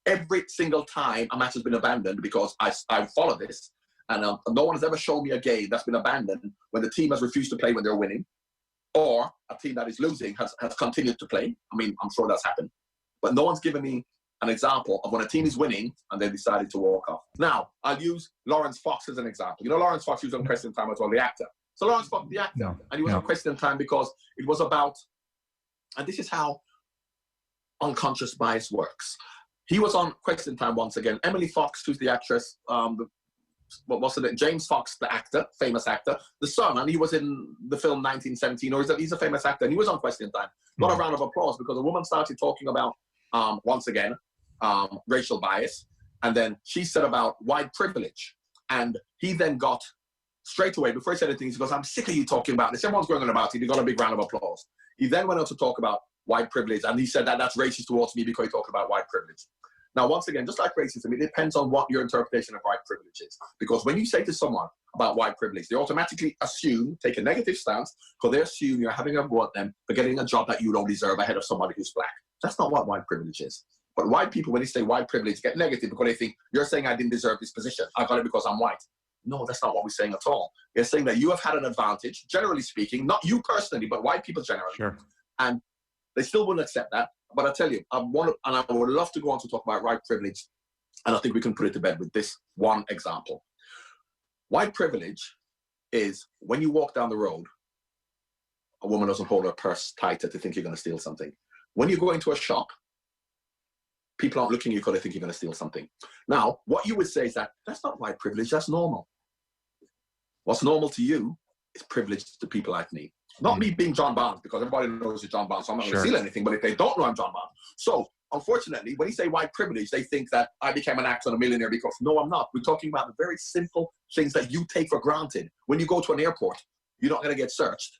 Every single time a match has been abandoned, because I follow this, and no one has ever shown me a game that's been abandoned when the team has refused to play when they're winning, or a team that is losing has continued to play. I mean, I'm sure that's happened. But no one's given me an example of when a team is winning and they decided to walk off. Now, I'll use Lawrence Fox as an example. Lawrence Fox, he was on Question Time as well, the actor. So Lawrence Fox, the actor, and he was on Question Time because it was about, and this is how unconscious bias works. He was on Question Time once again. Emily Fox, who's the actress, James Fox, the actor, famous actor, the son, and he was in the film 1917, or he's a famous actor, and he was on Question Time. Got a round of applause because a woman started talking about, once again, racial bias, and then she said about white privilege, and he then got straight away, before he said anything, he goes, I'm sick of you talking about this. Everyone's going on about it. He got a big round of applause. He then went on to talk about white privilege, and he said that that's racist towards me because he talked about white privilege. Now, once again, just like racism, it depends on what your interpretation of white privilege is. Because when you say to someone about white privilege, they automatically assume, take a negative stance, because they assume you're having a go at them for getting a job that you don't deserve ahead of somebody who's black. That's not what white privilege is. But white people, when they say white privilege, get negative because they think, you're saying I didn't deserve this position. I got it because I'm white. No, that's not what we're saying at all. They're saying that you have had an advantage, generally speaking, not you personally, but white people generally. Sure. And they still wouldn't accept that. But I tell you, I would love to go on to talk about white privilege. And I think we can put it to bed with this one example. White privilege is when you walk down the road, a woman doesn't hold her purse tighter to think you're going to steal something. When you go into a shop, people aren't looking at you because they think you're going to steal something. Now, what you would say is that that's not white privilege, that's normal. What's normal to you is privilege to people like me. Not me being John Barnes, because everybody knows you're John Barnes, so I'm not going to steal anything, but if they don't know I'm John Barnes. So, unfortunately, when you say white privilege, they think that I became an actor and a millionaire because, no, I'm not. We're talking about the very simple things that you take for granted. When you go to an airport, you're not going to get searched.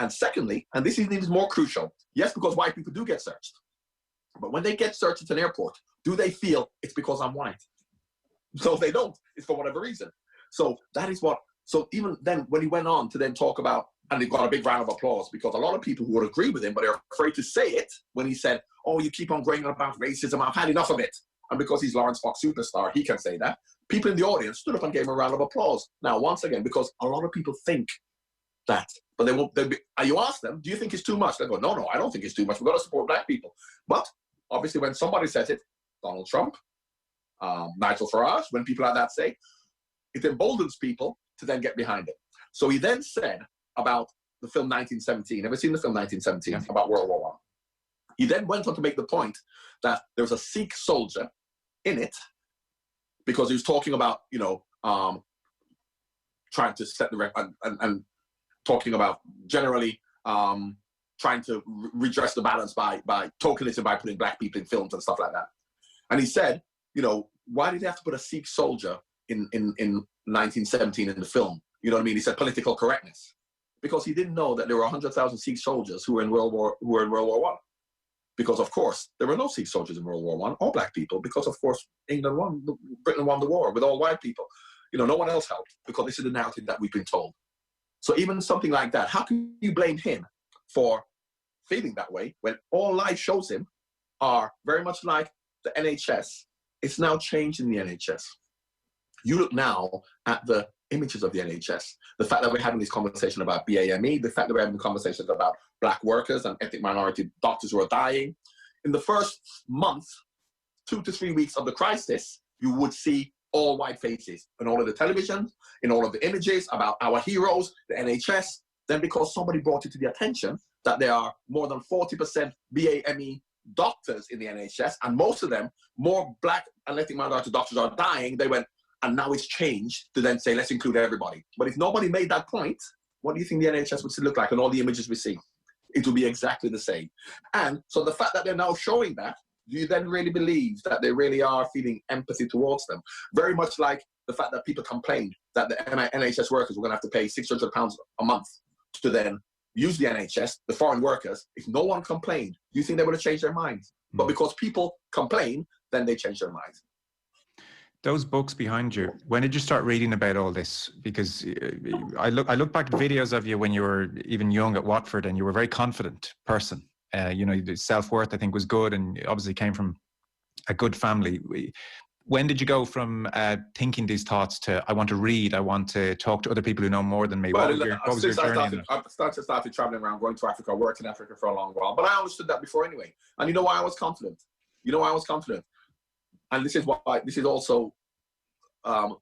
And secondly, and this is even more crucial, yes, because white people do get searched. But when they get searched at an airport, do they feel it's because I'm white? So they don't. It's for whatever reason. So that is what, so even then, when he went on to then talk about, and he got a big round of applause because a lot of people who would agree with him, but they're afraid to say it when he said, oh, you keep on going on about racism, I've had enough of it. And because he's Lawrence Fox superstar, he can say that. People in the audience stood up and gave him a round of applause. Now, once again, because a lot of people think that, but they won't, you ask them, do you think it's too much? They go, no, I don't think it's too much. We've got to support black people. But obviously when somebody says it, Donald Trump, Nigel Farage, when people like that say, it emboldens people to then get behind it. So he then said about the film 1917, ever seen the film 1917, yeah, about World War I? He then went on to make the point that there was a Sikh soldier in it because he was talking about, trying to set the record and talking about generally trying to redress the balance by tokenism, by putting black people in films and stuff like that. And he said, why did they have to put a Sikh soldier in 1917 in the film? You know what I mean? He said political correctness. Because he didn't know that there were 100,000 Sikh soldiers who were in World War I. Because, of course, there were no Sikh soldiers in World War I, or black people, because, of course, Britain won the war with all white people. No one else helped, because this is the narrative that we've been told. So even something like that, how can you blame him for feeling that way when all life shows him are very much like the NHS? It's now changed in the NHS. You look now at the images of the NHS, the fact that we're having this conversation about BAME, the fact that we're having conversations about black workers and ethnic minority doctors who are dying. In the first month, 2 to 3 weeks of the crisis, you would see all white faces in all of the television, in all of the images about our heroes, the NHS. Then because somebody brought it to the attention that there are more than 40% BAME doctors in the NHS, and most of them, more black and ethnic minority doctors are dying, they went, and now it's changed to then say, let's include everybody. But if nobody made that point, what do you think the NHS would still look like? And all the images we see, it will be exactly the same. And so the fact that they're now showing that, do you then really believe that they really are feeling empathy towards them? Very much like the fact that people complained that the NHS workers were going to have to pay £600 a month to then use the NHS, the foreign workers. If no one complained, do you think they would have changed their minds? But because people complain, then they change their minds. Those books behind you, when did you start reading about all this? Because I look back at videos of you when you were even young at Watford, and you were a very confident person. The self-worth, I think, was good, and obviously came from a good family. When did you go from thinking these thoughts to, I want to read, I want to talk to other people who know more than me? What was your journey? I started traveling around, going to Africa, worked in Africa for a long while, but I understood that before anyway. And you know why I was confident? And this is why, this is also the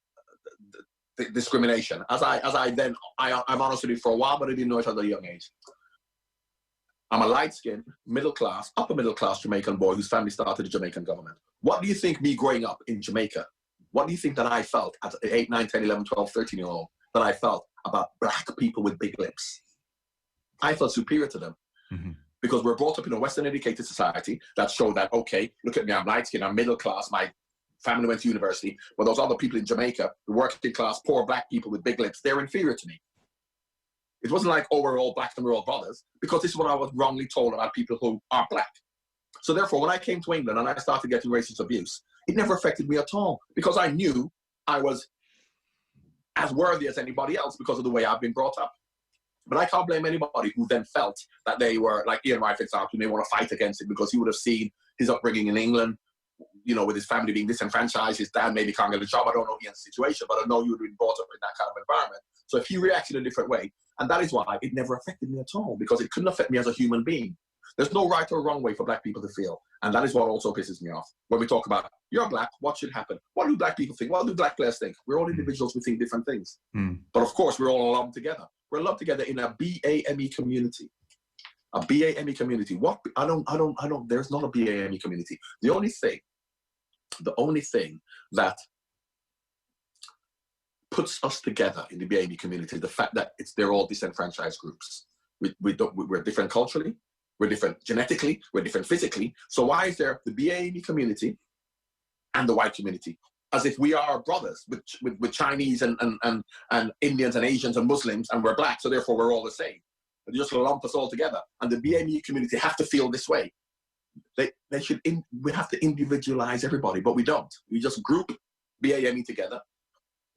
discrimination. I'm honest with you for a while, but I didn't know it at a young age. I'm a light-skinned, middle-class, upper-middle-class Jamaican boy whose family started the Jamaican government. What do you think me growing up in Jamaica, what do you think that I felt at 8, 9, 10, 11, 12, 13-year-old that I felt about black people with big lips? I felt superior to them. Mm-hmm. Because we're brought up in a Western educated society that showed that, okay, look at me, I'm light-skinned, I'm middle-class, my family went to university, but those other people in Jamaica, the working class, poor black people with big lips, they're inferior to me. It wasn't like, oh, we're all black and we're all brothers, because this is what I was wrongly told about people who are black. So therefore, when I came to England and I started getting racist abuse, it never affected me at all, because I knew I was as worthy as anybody else because of the way I've been brought up. But I can't blame anybody who then felt that they were, like Ian Wright, for example, may want to fight against it because he would have seen his upbringing in England, you know, with his family being disenfranchised, his dad maybe can't get a job. I don't know Ian's situation, but I know you would have been brought up in that kind of environment. So if he reacted in a different way, and that is why it never affected me at all, because it couldn't affect me as a human being. There's no right or wrong way for black people to feel. And that is what also pisses me off. When we talk about, you're black, what should happen? What do black people think? What do black players think? We're all individuals, we think different things. But of course, we're all lumped together. We're lumped together in a BAME community. A BAME community. What? There's not a BAME community. The only thing that puts us together in the BAME community is the fact that they're all disenfranchised groups. We're different culturally, we're different genetically, we're different physically. So why is there the BAME community and the white community? As if we are brothers with Chinese and Indians and Asians and Muslims, and we're black, so therefore we're all the same. They just lump us all together. And the BAME community have to feel this way. We have to individualize everybody, but we don't. We just group BAME together,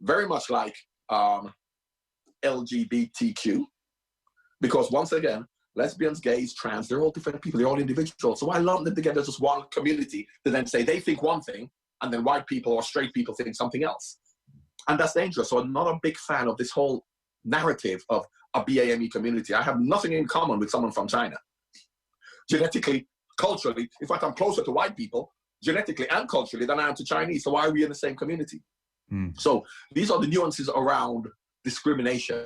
very much like LGBTQ, because once again, lesbians, gays, trans, they're all different people, they're all individuals. So I lump them together as just one community to then say they think one thing, and then white people or straight people think something else. And that's dangerous. So I'm not a big fan of this whole narrative of a BAME community. I have nothing in common with someone from China. Genetically, culturally, in fact, I'm closer to white people, genetically and culturally, than I am to Chinese. So why are we in the same community? So these are the nuances around discrimination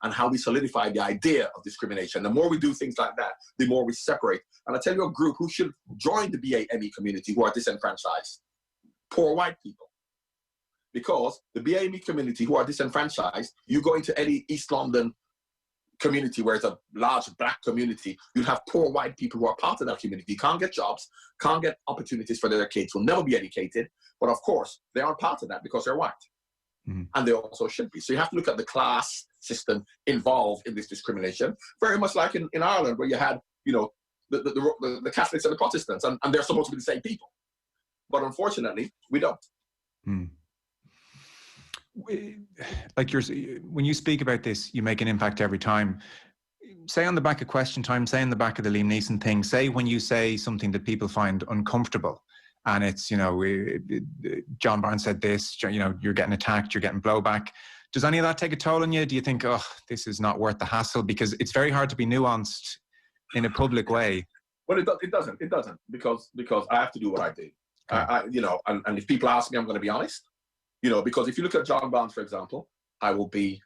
and how we solidify the idea of discrimination. The more we do things like that, the more we separate. And I tell you a group who should join the BAME community who are disenfranchised: poor white people. Because the BAME community who are disenfranchised, you go into any East London community where it's a large black community, you'd have poor white people who are part of that community, can't get jobs, can't get opportunities for their kids, will never be educated. But of course, they aren't part of that because they're white. And they also should be. So you have to look at the class system involved in this discrimination, very much like in Ireland, where you had, you know, the Catholics and the Protestants, and they're supposed to be the same people. But unfortunately, we don't. Like when you speak about this, you make an impact every time. Say on the back of Question Time, say on the back of the Liam Neeson thing, say when you say something that people find uncomfortable, and it's, you know, John Barnes said this, you know, you're getting attacked, you're getting blowback. Does any of that take a toll on you? Do you think, oh, this is not worth the hassle? Because it's very hard to be nuanced in a public way. Well, it doesn't, because I have to do what I do. Okay. You know, and if people ask me, I'm going to be honest. You know, because if you look at John Barnes, for example, I will be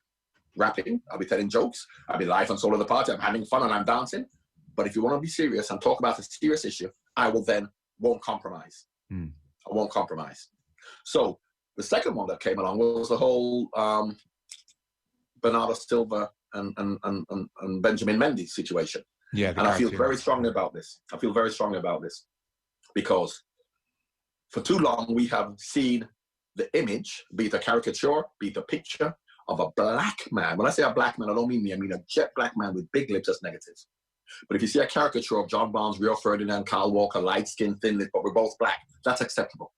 rapping, I'll be telling jokes, I'll be live on Soul of the Party, I'm having fun and I'm dancing. But if you want to be serious and talk about a serious issue, I will then won't compromise. I won't compromise. So the second one that came along was the whole Bernardo Silva and Benjamin Mendy situation. Yeah, and I feel very strongly about this. Because for too long we have seen the image, be it a caricature, be it a picture of a black man. When I say a black man, I don't mean me. I mean a jet black man with big lips as negative. But if you see a caricature of John Barnes, Rio Ferdinand, Kyle Walker, light skin, thin lip, but we're both black, that's acceptable.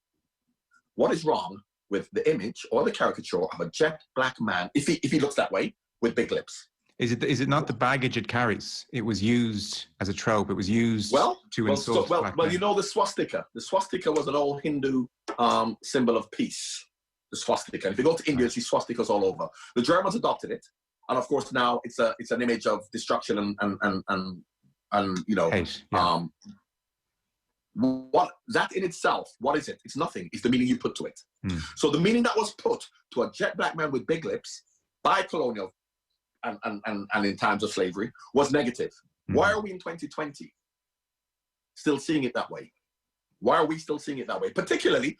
What is wrong with the image or the caricature of a jet black man, if he looks that way, with big lips? Is it not the baggage it carries? It was used as a trope. It was used to insult black men. You know the swastika. The swastika was an old Hindu symbol of peace. The swastika. And if you go to India, you see swastikas all over. The Germans adopted it, and of course now it's an image of destruction and you know. Hate, yeah. What that in itself? What is it? It's nothing. It's the meaning you put to it. So the meaning that was put to a jet black man with big lips by colonial and in times of slavery was negative. Why are we in 2020 still seeing it that way? Why are we still seeing it that way? Particularly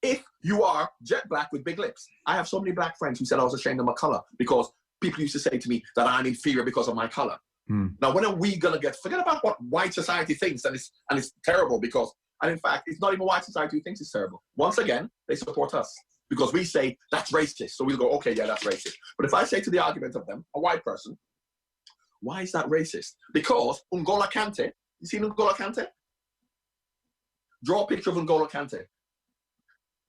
if you are jet black with big lips. I have so many black friends who said I was ashamed of my color because people used to say to me that I'm inferior because of my color. Now, when are we gonna forget about what white society thinks, and it's terrible because And in fact, it's not even white society who thinks it's terrible. Once again, they support us because we say that's racist. So we'll go, okay, yeah, that's racist. But if I say to the argument of them, a white person, why is that racist? Because N'Golo Kante, you see N'Golo Kante? Draw a picture of N'Golo Kante.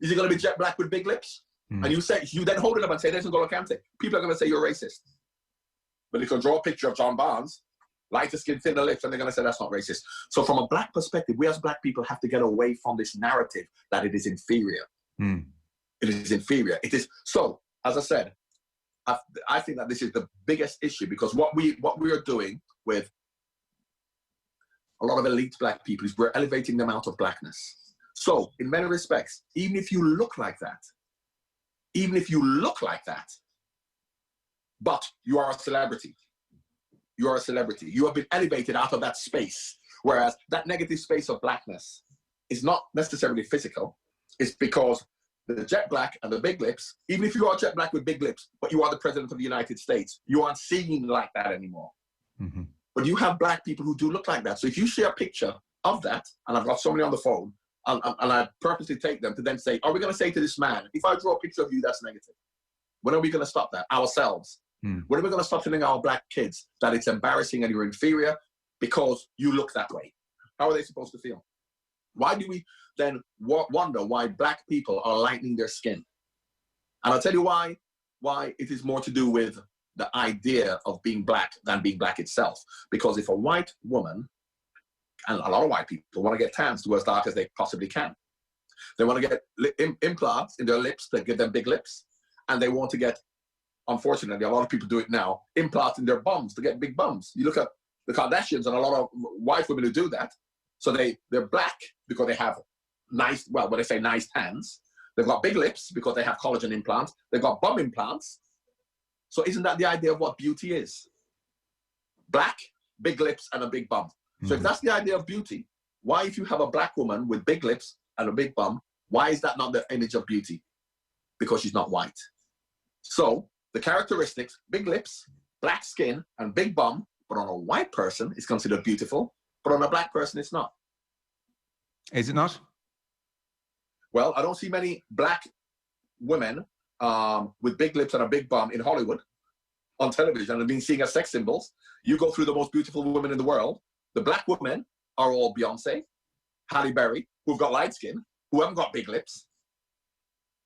Is he going to be jet black with big lips? And you then hold it up and say, there's N'Golo Kante. People are going to say you're racist. But if you draw a picture of John Barnes, lighter skin, thinner lips, and they're going to say that's not racist. So from a black perspective, we as black people have to get away from this narrative that it is inferior. It is inferior. It is. So, as I said, I think that this is the biggest issue, because what we are doing with a lot of elite black people is we're elevating them out of blackness. So in many respects, even if you look like that, but you are a celebrity, you have been elevated out of that space, whereas that negative space of blackness is not necessarily physical. It's because the jet black and the big lips, even if you are jet black with big lips, but you are the president of the United States, you aren't seen like that anymore. But you have black people who do look like that. So if you share a picture of that, and I've got somebody on the phone, and I purposely take them to then say, are we going to say to this man, if I draw a picture of you, that's negative? When are we going to stop that? Ourselves. When are we going to stop telling our black kids that it's embarrassing and you're inferior because you look that way? How are they supposed to feel? Why do we then wonder why black people are lightening their skin? And I'll tell you why it is more to do with the idea of being black than being black itself. Because if a white woman, and a lot of white people want to get tans to as dark as they possibly can. They want to get implants in their lips that give them big lips. And they want to get, unfortunately, a lot of people do it now, implants in their bums to get big bums. You look at the Kardashians and a lot of white women who do that. So they're black because they have nice, well, when they say nice tans. They've got big lips because they have collagen implants. They've got bum implants. So isn't that the idea of what beauty is? Black, big lips, and a big bum. So if that's the idea of beauty, why, if you have a black woman with big lips and a big bum, why is that not the image of beauty? Because she's not white. So the characteristics, big lips, black skin, and big bum, but on a white person is considered beautiful, but on a black person it's not. Is it not? Well, I don't see many black women with big lips and a big bum in Hollywood on television and being seen as sex symbols. You go through the most beautiful women in the world. The black women are all Beyonce, Halle Berry, who've got light skin, who haven't got big lips,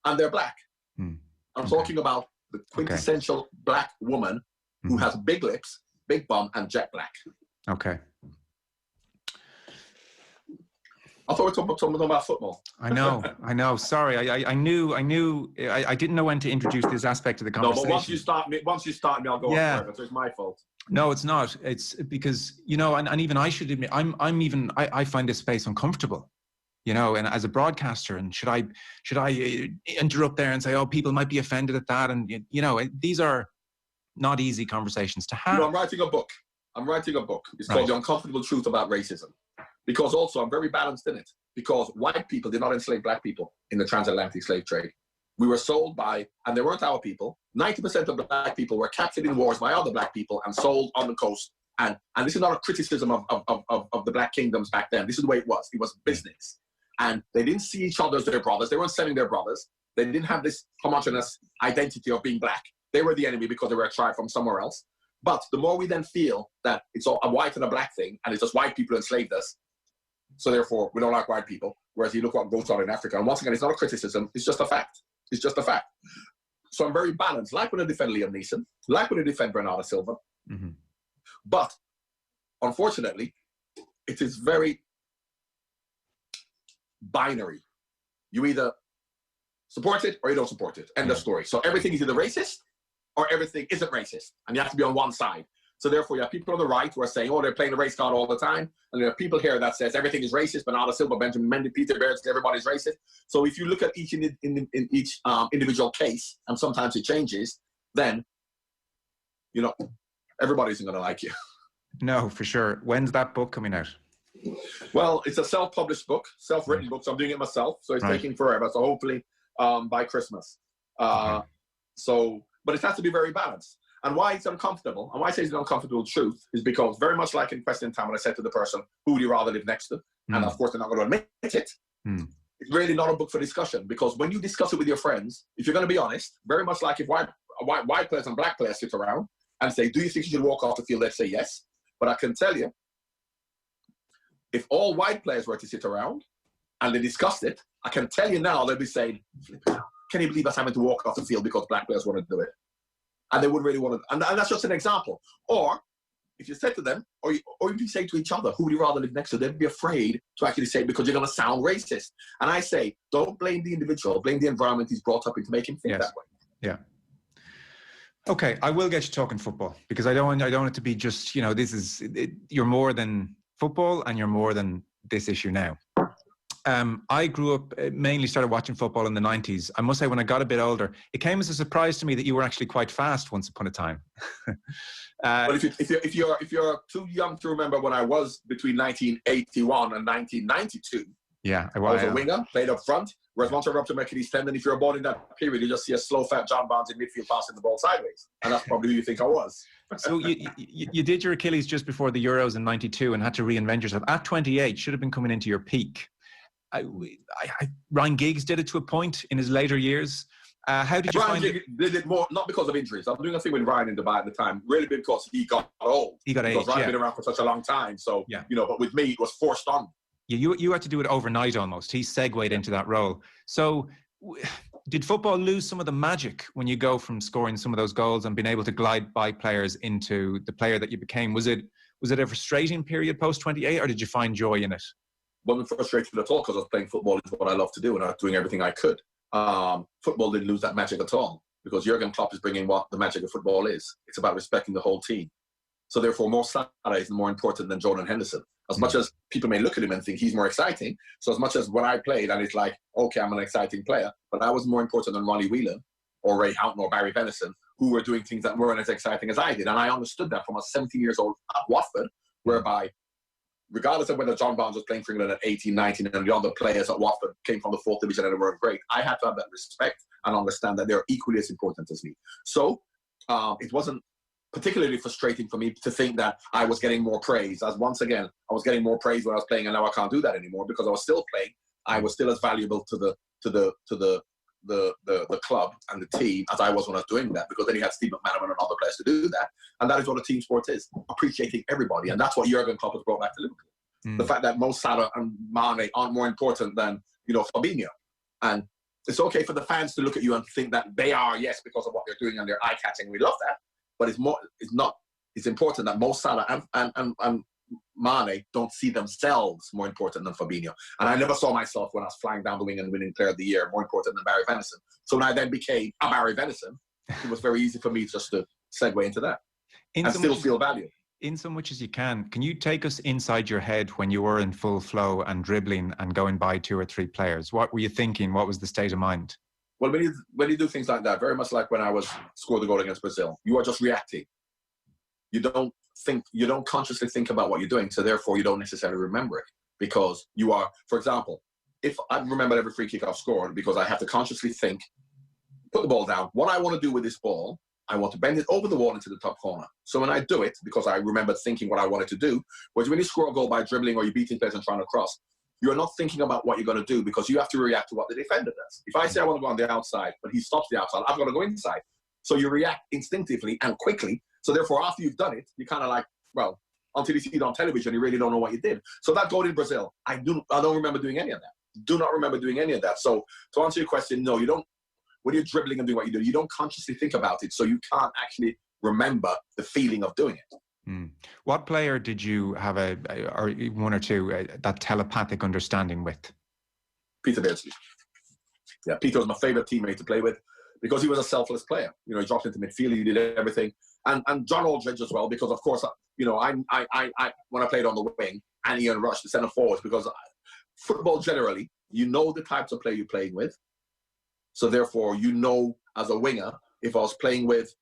and they're black. I'm talking about the quintessential black woman who has big lips, big bum, and jet black. Okay. I thought we were talking about football. I know. Sorry, I knew. I didn't know when to introduce this aspect of the conversation. No, but once you start me, I'll go on further. So it's my fault. No, it's not. It's because, and even I should admit, I find this space uncomfortable, and as a broadcaster, and should I interrupt there and say, oh, people might be offended at that, and these are not easy conversations to have. I'm writing a book. It's called The Uncomfortable Truth About Racism. Because also I'm very balanced in it. Because white people did not enslave black people in the transatlantic slave trade. We were sold by, and they weren't our people. 90% of black people were captured in wars by other black people and sold on the coast. And this is not a criticism of the black kingdoms back then. This is the way it was. It was business. And they didn't see each other as their brothers. They weren't selling their brothers. They didn't have this homogeneous identity of being black. They were the enemy because they were a tribe from somewhere else. But the more we then feel that it's all a white and a black thing, and it's just white people enslaved us, so therefore we don't like white people, whereas you look what goes on in Africa. And once again, it's not a criticism, it's just a fact. It's just a fact. So I'm very balanced, like when I defend Liam Neeson, like when I defend Bernardo Silva. But unfortunately, it is very binary. You either support it or you don't support it. End of story. So everything is either racist or everything isn't racist. And you have to be on one side. So therefore, you have people on the right who are saying, oh, they're playing the race card all the time. And there are people here that says everything is racist. Bernardo Silva, Benjamin Mendy, Peter Bears, everybody's racist. So if you look at each in each individual case, and sometimes it changes, then, everybody isn't going to like you. No, for sure. When's that book coming out? Well, it's a self-published book, self-written book. So I'm doing it myself. So it's taking forever. So hopefully by Christmas. But it has to be very balanced. And why it's uncomfortable, and why I say it's an uncomfortable truth, is because very much like in question time when I said to the person, who would you rather live next to? And of course, they're not going to admit it. It's really not a book for discussion, because when you discuss it with your friends, if you're going to be honest, very much like if white players and black players sit around and say, do you think you should walk off the field? They'd say yes. But I can tell you, if all white players were to sit around and they discussed it, I can tell you now, they'll be saying, can you believe us having to walk off the field because black players want to do it? And they wouldn't really want to, and that's just an example. Or if you say to them, or if you say to each other, who would you rather live next to? They'd be afraid to actually say it because you're going to sound racist. And I say, don't blame the individual, blame the environment he's brought up in to make him think that way. Yeah. Okay, I will get you talking football, because I don't want it to be just, you know, you're more than football and you're more than this issue now. I grew up, mainly started watching football in the 90s. I must say, when I got a bit older, it came as a surprise to me that you were actually quite fast once upon a time. But if you're too young to remember when I was between 1981 and 1992, I was a winger, played up front. Whereas once I were up to Achilles tendon, if you're born in that period, you just see a slow, fat John Barnes in midfield passing the ball sideways, and that's probably who you think I was. So you did your Achilles just before the Euros in '92 and had to reinvent yourself. At 28, should have been coming into your peak. Ryan Giggs did it to a point in his later years. How did you Ryan find Giggs did it more, not because of injuries. I was doing a thing with Ryan in Dubai at the time, really because he got old. He got because aged, Ryan had been around for such a long time. So, you know, but with me, it was forced on. Yeah, you had to do it overnight almost. He segued into that role. So did football lose some of the magic when you go from scoring some of those goals and being able to glide by players into the player that you became? Was it a frustrating period post 28, or did you find joy in it? Wasn't frustrated at all, because I was playing football is what I love to do, and I was doing everything I could. Football didn't lose that magic at all, because Jurgen Klopp is bringing what the magic of football is. It's about respecting the whole team. So therefore, Mo Salah is more important than Jordan Henderson. As much as people may look at him and think he's more exciting, so as much as when I played, and it's like, okay, I'm an exciting player, but I was more important than Ronnie Whelan or Ray Houghton or Barry Venison, who were doing things that weren't as exciting as I did. And I understood that from I was 17 years old at Watford, whereby regardless of whether John Barnes was playing for England at 18, 19, and the other players at Watford came from the 4th division and they were great, I had to have that respect and understand that they're equally as important as me. So it wasn't particularly frustrating for me to think that I was getting more praise. As once again, I was getting more praise when I was playing, and now I can't do that anymore because I was still playing. I was still as valuable to the club and the team as I was when I was doing that, because then you had Steve McManaman and other players to do that. And that is what a team sport is, appreciating everybody. And that's what Jurgen Klopp has brought back to Liverpool. The fact that Mo Salah and Mane aren't more important than, you know, Fabinho. And it's okay for the fans to look at you and think that they are, yes, because of what they're doing and they're eye-catching. We love that. But it's important that Mo Salah and Mane don't see themselves more important than Fabinho. And I never saw myself, when I was flying down the wing and winning Player of the Year, more important than Barry Venison. So when I then became a Barry Venison, it was very easy for me just to segue into that and still feel value. In so much as you can you take us inside your head when you were in full flow and dribbling and going by 2 or 3 players? What were you thinking? What was the state of mind? Well, when you do things like that, very much like when I scored the goal against Brazil, you are just reacting. You don't consciously think about what you're doing, so therefore you don't necessarily remember it, because you are, for example, if I remember every free kick I've scored, because I have to consciously think, put the ball down, what I want to do with this ball, I want to bend it over the wall into the top corner. So when I do it, because I remember thinking what I wanted to do, whereas when you score a goal by dribbling or you're beating players and trying to cross, you're not thinking about what you're going to do, because you have to react to what the defender does. If I say I want to go on the outside, but he stops the outside, I've got to go inside. So you react instinctively and quickly. So therefore, after you've done it, you're kind of like, well, until you see it on television, you really don't know what you did. So that goal in Brazil, I don't remember doing any of that. Do not remember doing any of that. So to answer your question, no, you don't. When you're dribbling and doing what you do, you don't consciously think about it. So you can't actually remember the feeling of doing it. What player did you have or one or two, that telepathic understanding with? Peter Beardsley. Yeah, Peter was my favorite teammate to play with, because he was a selfless player. You know, he dropped into midfield, he did everything. And John Aldridge as well, because of course, you know, I when I played on the wing, and Ian Rush, the centre forwards, because football generally, you know the types of play you're playing with. So therefore, you know, as a winger, if I was playing with,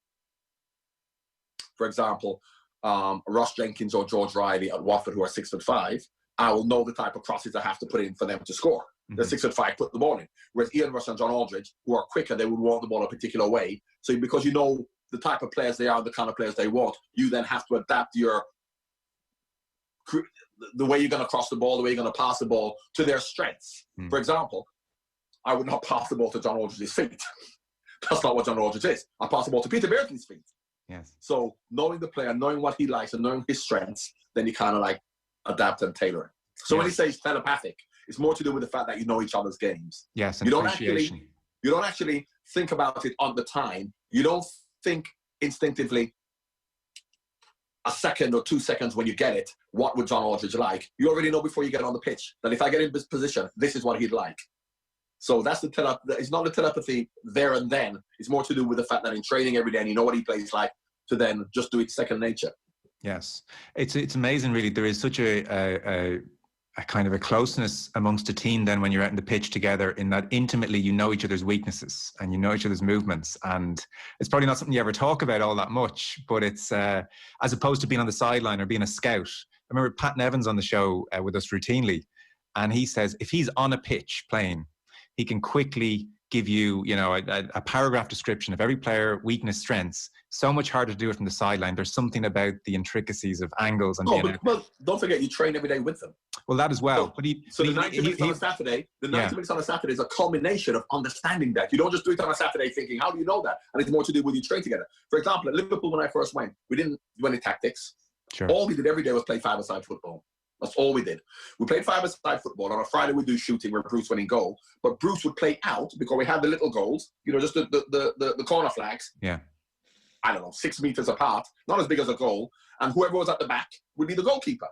for example, Ross Jenkins or George Riley at Watford, who are 6'5", I will know the type of crosses I have to put in for them to score. They're 6'5", put the ball in. Whereas Ian Rush and John Aldridge, who are quicker, they would want the ball a particular way. So because you know the type of players they are, the kind of players they want, you then have to adapt the way you're going to cross the ball, the way you're going to pass the ball to their strengths. For example, I would not pass the ball to John Aldridge's feet. That's not what John Aldridge is. I pass the ball to Peter Beardsley's feet. Yes. So knowing the player, knowing what he likes and knowing his strengths, then you kind of like adapt and tailor it. So when he says telepathic, it's more to do with the fact that you know each other's games. Yes, and appreciation. You don't actually think about it on the time. You don't think instinctively a second or 2 seconds when you get it, what would John Aldridge like? You already know before you get on the pitch that if I get in this position, this is what he'd like. So that's it's not the telepathy there and then. It's more to do with the fact that in training every day and you know what he plays like, to then just do it second nature. Yes. It's amazing, really. There is such a kind of a closeness amongst a team then when you're out in the pitch together, in that intimately you know each other's weaknesses and you know each other's movements. And it's probably not something you ever talk about all that much, but it's as opposed to being on the sideline or being a scout. I remember Pat Nevins on the show with us routinely, and he says if he's on a pitch playing, he can quickly give you, a paragraph description of every player, weakness, strengths. So much harder to do it from the sideline. There's something about the intricacies of angles and well, don't forget you train every day with them. Well, that as well. So the 90 minutes on a Saturday, is a culmination of understanding that. You don't just do it on a Saturday thinking, how do you know that? And it's more to do with you train together. For example, at Liverpool, when I first went, we didn't do any tactics. Sure. All we did every day was play five-a-side football. That's all we did. We played five-a-side football. On a Friday, we'd do shooting where Bruce went in goal. But Bruce would play out because we had the little goals, just the corner flags. Yeah. I don't know, 6 meters apart, not as big as a goal. And whoever was at the back would be the goalkeeper.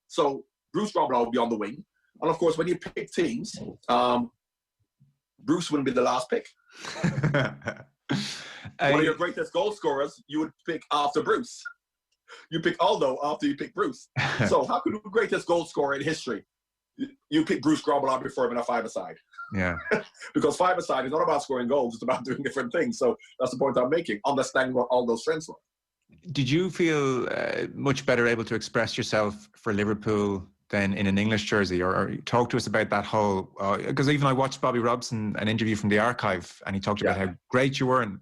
So Bruce Grobbelaar would be on the wing. And of course, when you pick teams, Bruce wouldn't be the last pick. One of your greatest goal scorers, you would pick after Bruce. You pick Aldo after you pick Bruce. So how could the greatest goal scorer in history, you pick Bruce Grobbelaar before him in a five-a-side? Yeah. Because five-a-side is not about scoring goals, it's about doing different things. So that's the point I'm making, understanding what all those strengths were. Did you feel much better able to express yourself for Liverpool than in an English jersey? Or talk to us about that whole... Because even I watched Bobby Robson, an interview from the archive, and he talked about how great you were. And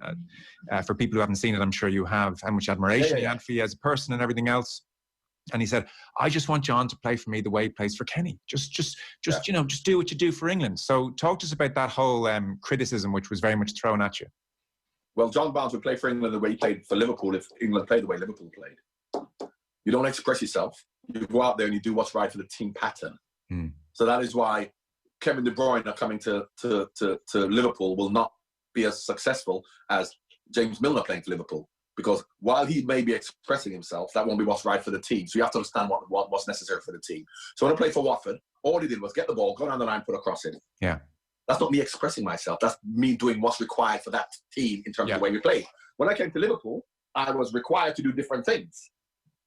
for people who haven't seen it, I'm sure you have, how much admiration he had for you as a person and everything else. And he said, I just want John to play for me the way he plays for Kenny. Just do what you do for England. So talk to us about that whole criticism, which was very much thrown at you. Well, John Barnes would play for England the way he played for Liverpool if England played the way Liverpool played. You don't express yourself. You go out there and you do what's right for the team pattern. So that is why Kevin De Bruyne coming to Liverpool will not be as successful as James Milner playing for Liverpool. Because while he may be expressing himself, that won't be what's right for the team. So you have to understand what's necessary for the team. So when I played for Watford, all he did was get the ball, go down the line, put a cross in. Yeah. That's not me expressing myself. That's me doing what's required for that team in terms of the way we play. When I came to Liverpool, I was required to do different things.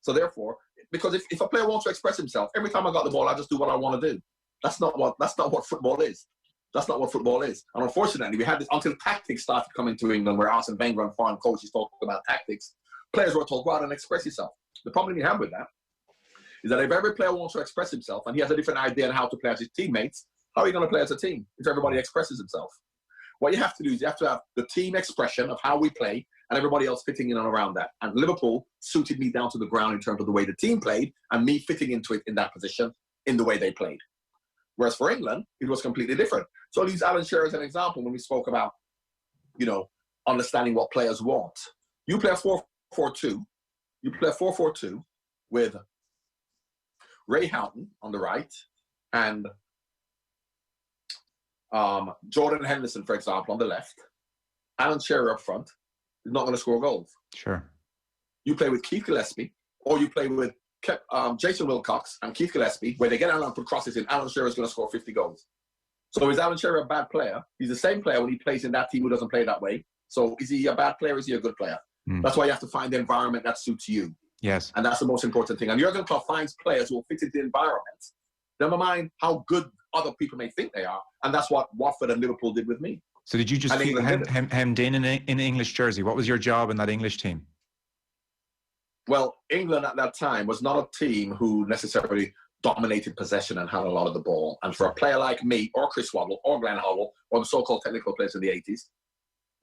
So therefore, because if a player wants to express himself, every time I got the ball, I just do what I want to do. That's not what football is. That's not what football is. And unfortunately, we had this until tactics started coming to England, where Arsene Wenger and foreign coaches talked about tactics. Players were told, go out and express yourself. The problem you have with that is that if every player wants to express himself and he has a different idea on how to play as his teammates, how are you going to play as a team if everybody expresses himself? What you have to do is you have to have the team expression of how we play and everybody else fitting in and around that. And Liverpool suited me down to the ground in terms of the way the team played and me fitting into it in that position in the way they played. Whereas for England, it was completely different. So I'll use Alan Shearer as an example when we spoke about, understanding what players want. You play a 4-4-2. You play a 4-4-2 with Ray Houghton on the right and Jordan Henderson, for example, on the left. Alan Shearer up front is not going to score goals. Sure. You play with Keith Gillespie, or you play with Jason Wilcox and Keith Gillespie, where they get out and put crosses in. Alan Shearer is going to score 50 goals. So is Alan Shearer a bad player? He's the same player when he plays in that team who doesn't play that way. So is he a bad player or is he a good player? That's why you have to find the environment that suits you. Yes. And that's the most important thing. And Jurgen Klopp finds players who will fit into the environment. Never mind how good other people may think they are. And that's what Watford and Liverpool did with me. So did you just feel hemmed in an English jersey? What was your job in that English team? Well, England at that time was not a team who necessarily dominated possession and had a lot of the ball. And for a player like me, or Chris Waddle, or Glenn Howell, or the so-called technical players in the 80s,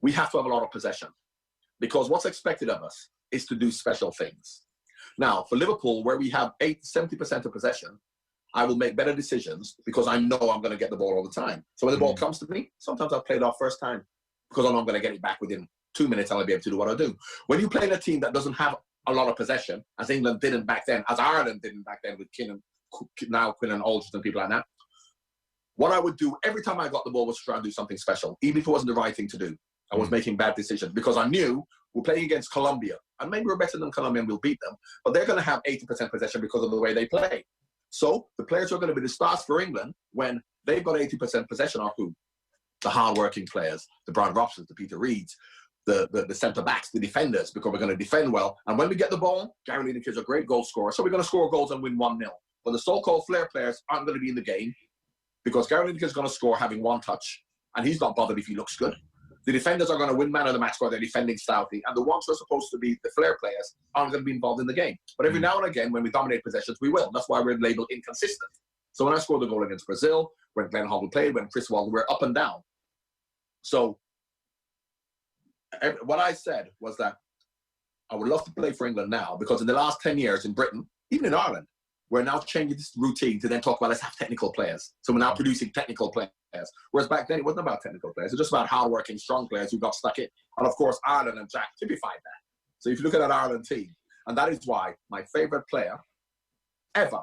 we have to have a lot of possession. because what's expected of us is to do special things. Now, for Liverpool, where we have 70% of possession, I will make better decisions because I know I'm going to get the ball all the time. So when the ball comes to me, sometimes I play it off first time because I know I'm going to get it back within 2 minutes and I'll be able to do what I do. When you play in a team that doesn't have a lot of possession, as England didn't back then, as Ireland didn't back then with Quinn and Aldridge and people like that, what I would do every time I got the ball was try and do something special, even if it wasn't the right thing to do. I was making bad decisions because I knew we're playing against Colombia, and maybe we're better than Colombia and we'll beat them, but they're going to have 80% possession because of the way they play. So the players who are going to be the stars for England when they've got 80% possession are who? The hard-working players, the Brian Robsons, the Peter Reeds, the centre-backs, the defenders, because we're going to defend well. And when we get the ball, Gary Lineker is a great goal scorer, so we're going to score goals and win 1-0. But the so-called flair players aren't going to be in the game because Gary Lineker is going to score having one touch, and he's not bothered if he looks good. The defenders are going to win man of the match because they're defending stoutly, and the ones who are supposed to be the flair players aren't going to be involved in the game. But every now and again, when we dominate possessions, we will. That's why we're labeled inconsistent. So when I scored the goal against Brazil, when Glenn Hoddle played, when Chris Wilder, we're up and down. So what I said was that I would love to play for England now because in the last 10 years in Britain, even in Ireland, we're now changing this routine to then talk about let's have technical players. So we're now producing technical players. Whereas back then, it wasn't about technical players. It was just about hardworking, strong players who got stuck in. And of course, Ireland and Jack typified that. So if you look at that Ireland team, and that is why my favourite player ever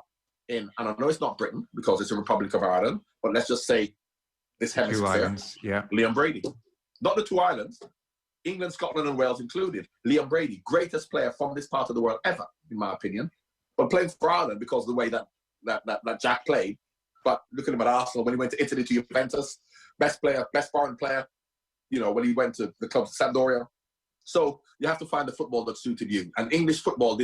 and I know it's not Britain because it's a Republic of Ireland, but let's just say this hemisphere, islands, yeah. Liam Brady. Not the two islands, England, Scotland and Wales included. Liam Brady, greatest player from this part of the world ever, in my opinion. But playing for Ireland because of the way that Jack played. But look at him at Arsenal when he went to Italy to Juventus, best player, best foreign player, you know, when he went to the club Sampdoria. So you have to find the football that suited you. And English football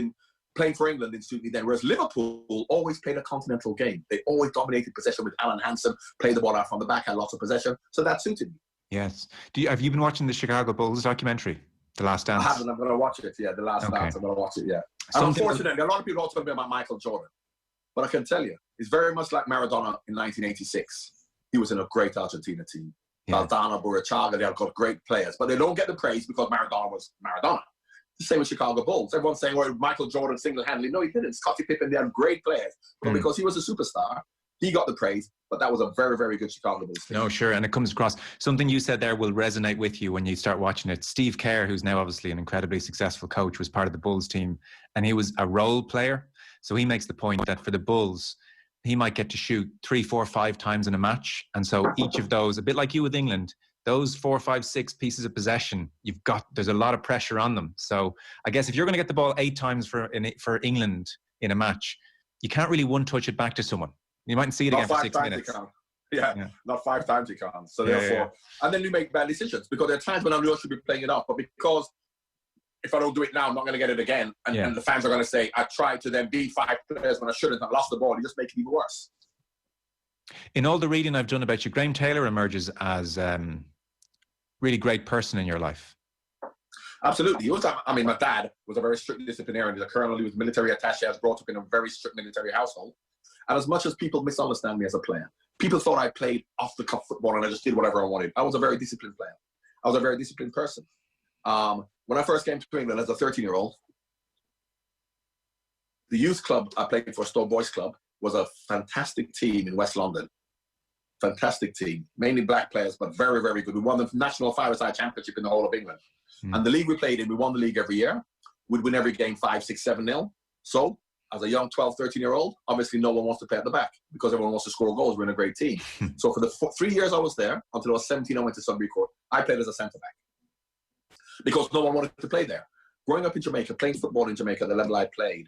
playing for England didn't suit me then. Whereas Liverpool always played a continental game. They always dominated possession with Alan Hansen, played the ball out from the back, had lots of possession. So that suited me. Yes. Have you been watching the Chicago Bulls documentary, The Last Dance? I haven't. I'm going to watch it. Yeah, The Last Dance. I'm going to watch it. Yeah. And unfortunately, a lot of people also talk about Michael Jordan, but I can tell you, it's very much like Maradona in 1986. He was in a great Argentina team. Yeah. Valdano, Burruchaga, they have got great players, but they don't get the praise because Maradona was Maradona. The same with Chicago Bulls. Everyone's saying, well, Michael Jordan single-handedly. No, he didn't. Scottie Pippen, they had great players. But because he was a superstar, he got the praise, but that was a very, very good Chicago Bulls team. No, sure. And it comes across. Something you said there will resonate with you when you start watching it. Steve Kerr, who's now obviously an incredibly successful coach, was part of the Bulls team, and he was a role player. So he makes the point that for the Bulls, he might get to shoot 3, 4, 5 times in a match. And so each of those, a bit like you with England, those 4, 5, 6 pieces of possession, there's a lot of pressure on them. So I guess if you're going to get the ball 8 times for England in a match, you can't really one-touch it back to someone. You mightn't see it again for 6 minutes. Yeah, not 5 times you can't. So therefore, and then you make bad decisions because there are times when I know I should be playing it up, but because if I don't do it now, I'm not going to get it again. And the fans are going to say, I tried to then beat 5 players when I shouldn't. I lost the ball. You just make it even worse. In all the reading I've done about you, Graham Taylor emerges as really great person in your life. Absolutely. He was, my dad was a very strict disciplinarian. He's a colonel. He was military attaché. I was brought up in a very strict military household. And as much as people misunderstand me as a player, people thought I played off-the-cuff football and I just did whatever I wanted. I was a very disciplined player. I was a very disciplined person. When I first came to England as a 13-year-old, the youth club I played for, Stowe Boys Club, was a fantastic team in West London. Fantastic team. Mainly black players, but very, very good. We won the National Five-a-side Championship in the whole of England. And the league we played in, we won the league every year. We'd win every game 5, 6, 7-0. So, as a young 12, 13-year-old, obviously no one wants to play at the back because everyone wants to score goals. We're in a great team. So for the 3 years I was there, until I was 17, I went to Sudbury Court. I played as a centre-back because no one wanted to play there. Growing up in Jamaica, playing football in Jamaica, the level I played,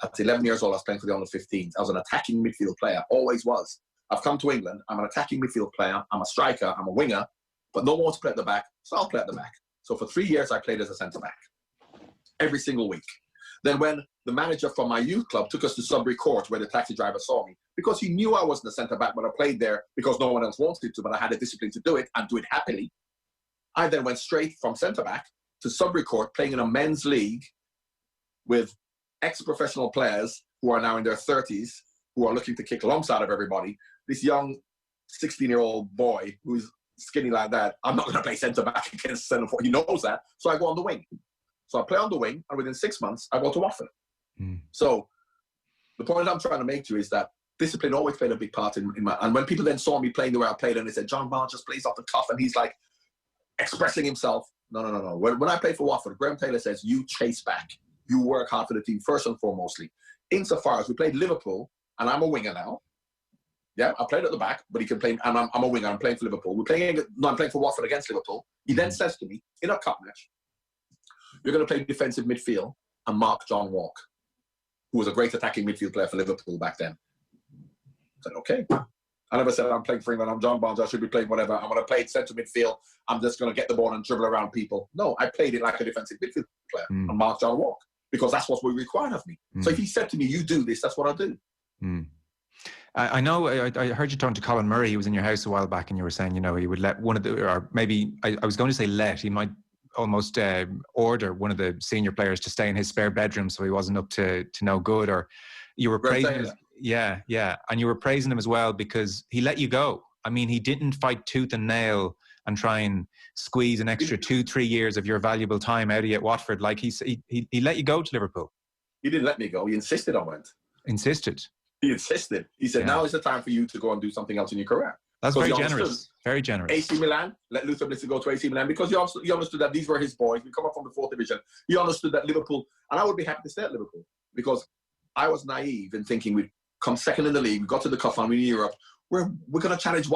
at 11 years old, I was playing for the under-15s. I was an attacking midfield player, always was. I've come to England. I'm an attacking midfield player. I'm a striker. I'm a winger. But no one wants to play at the back, so I'll play at the back. So for 3 years, I played as a centre-back every single week. Then when the manager from my youth club took us to Sudbury Court, where the taxi driver saw me, because he knew I wasn't a centre-back, but I played there because no one else wanted to, but I had the discipline to do it and do it happily. I then went straight from centre-back to Sudbury Court, playing in a men's league with ex-professional players who are now in their 30s, who are looking to kick lumps out of everybody. This young 16-year-old boy who's skinny like that, I'm not going to play centre-back against centre-forward. He knows that, so I go on the wing. So I play on the wing, and within 6 months, I go to Watford. So the point I'm trying to make to you is that discipline always played a big part in my... And when people then saw me playing the way I played, and they said, John Barnes just plays off the cuff, and he's like expressing himself. No. When I played for Watford, Graham Taylor says, you chase back. You work hard for the team, first and foremostly. Insofar as we played Liverpool, and I'm a winger now. Yeah, I played at the back, but he can play, and I'm a winger, I'm playing for Liverpool. I'm playing for Watford against Liverpool. He then says to me, in a cup match, you're going to play defensive midfield and mark John Walk, who was a great attacking midfield player for Liverpool back then. I said, okay. I never said I'm playing for England, I'm John Barnes, I should be playing whatever. I'm going to play centre midfield, I'm just going to get the ball and dribble around people. No, I played it like a defensive midfield player and mark John Walk, because that's what we required of me. So if he said to me, you do this, that's what I'll do. I know, I heard you talking to Colin Murray. He was in your house a while back, and you were saying, you know, he would let one of the, or maybe, I was going to say let, he might almost order one of the senior players to stay in his spare bedroom so he wasn't up to no good. Or you were praising him. Yeah. And you were praising him as well because he let you go. I mean, he didn't fight tooth and nail and try and squeeze an extra 2-3 years of your valuable time out of you at Watford. Like he let you go to Liverpool. He didn't let me go. He insisted I went. He insisted. He said, now is the time for you to go and do something else in your career. That's very generous. Very generous. AC Milan, let Luther Blitzer go to AC Milan because he understood that these were his boys. We come up from the 4th division. He understood that Liverpool, and I would be happy to stay at Liverpool because I was naive in thinking we'd come second in the league. We got to the cup final in Europe. We're going to challenge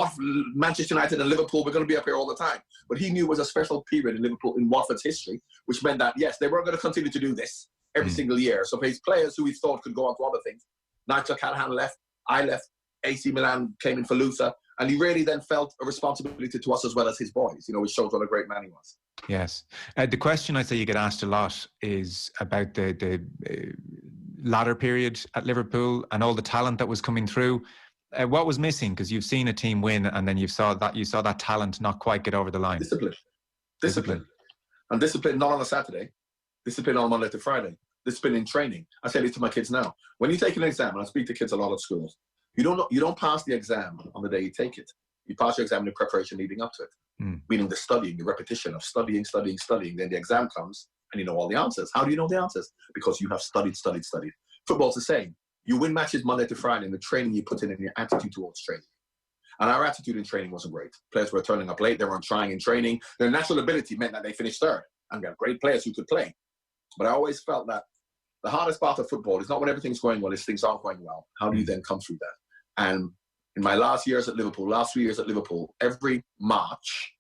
Manchester United and Liverpool. We're going to be up here all the time. But he knew it was a special period in Liverpool, in Watford's history, which meant that, yes, they weren't going to continue to do this every single year. So for his players who he thought could go on to other things, Nigel Callahan left, I left, AC Milan came in for Luther, and he really then felt a responsibility to us as well as his boys, you know, which shows what a great man he was. Yes. The question I say you get asked a lot is about the latter period at Liverpool and all the talent that was coming through. What was missing? Because you've seen a team win and then you saw that talent not quite get over the line. Discipline. And discipline not on a Saturday. Discipline on Monday to Friday. Discipline in training. I say this to my kids now. When you take an exam, and I speak to kids a lot at schools, you don't pass the exam on the day you take it. You pass your exam in the preparation leading up to it. Meaning the studying, the repetition of studying. Then the exam comes and you know all the answers. How do you know the answers? Because you have studied. Football's the same. You win matches Monday to Friday in the training you put in and your attitude towards training. And our attitude in training wasn't great. Players were turning up late. They weren't trying in training. Their natural ability meant that they finished third. And we had great players who could play. But I always felt that the hardest part of football is not when everything's going well, it's things aren't going well. How do you then come through that? And in my last 3 years at Liverpool, every March,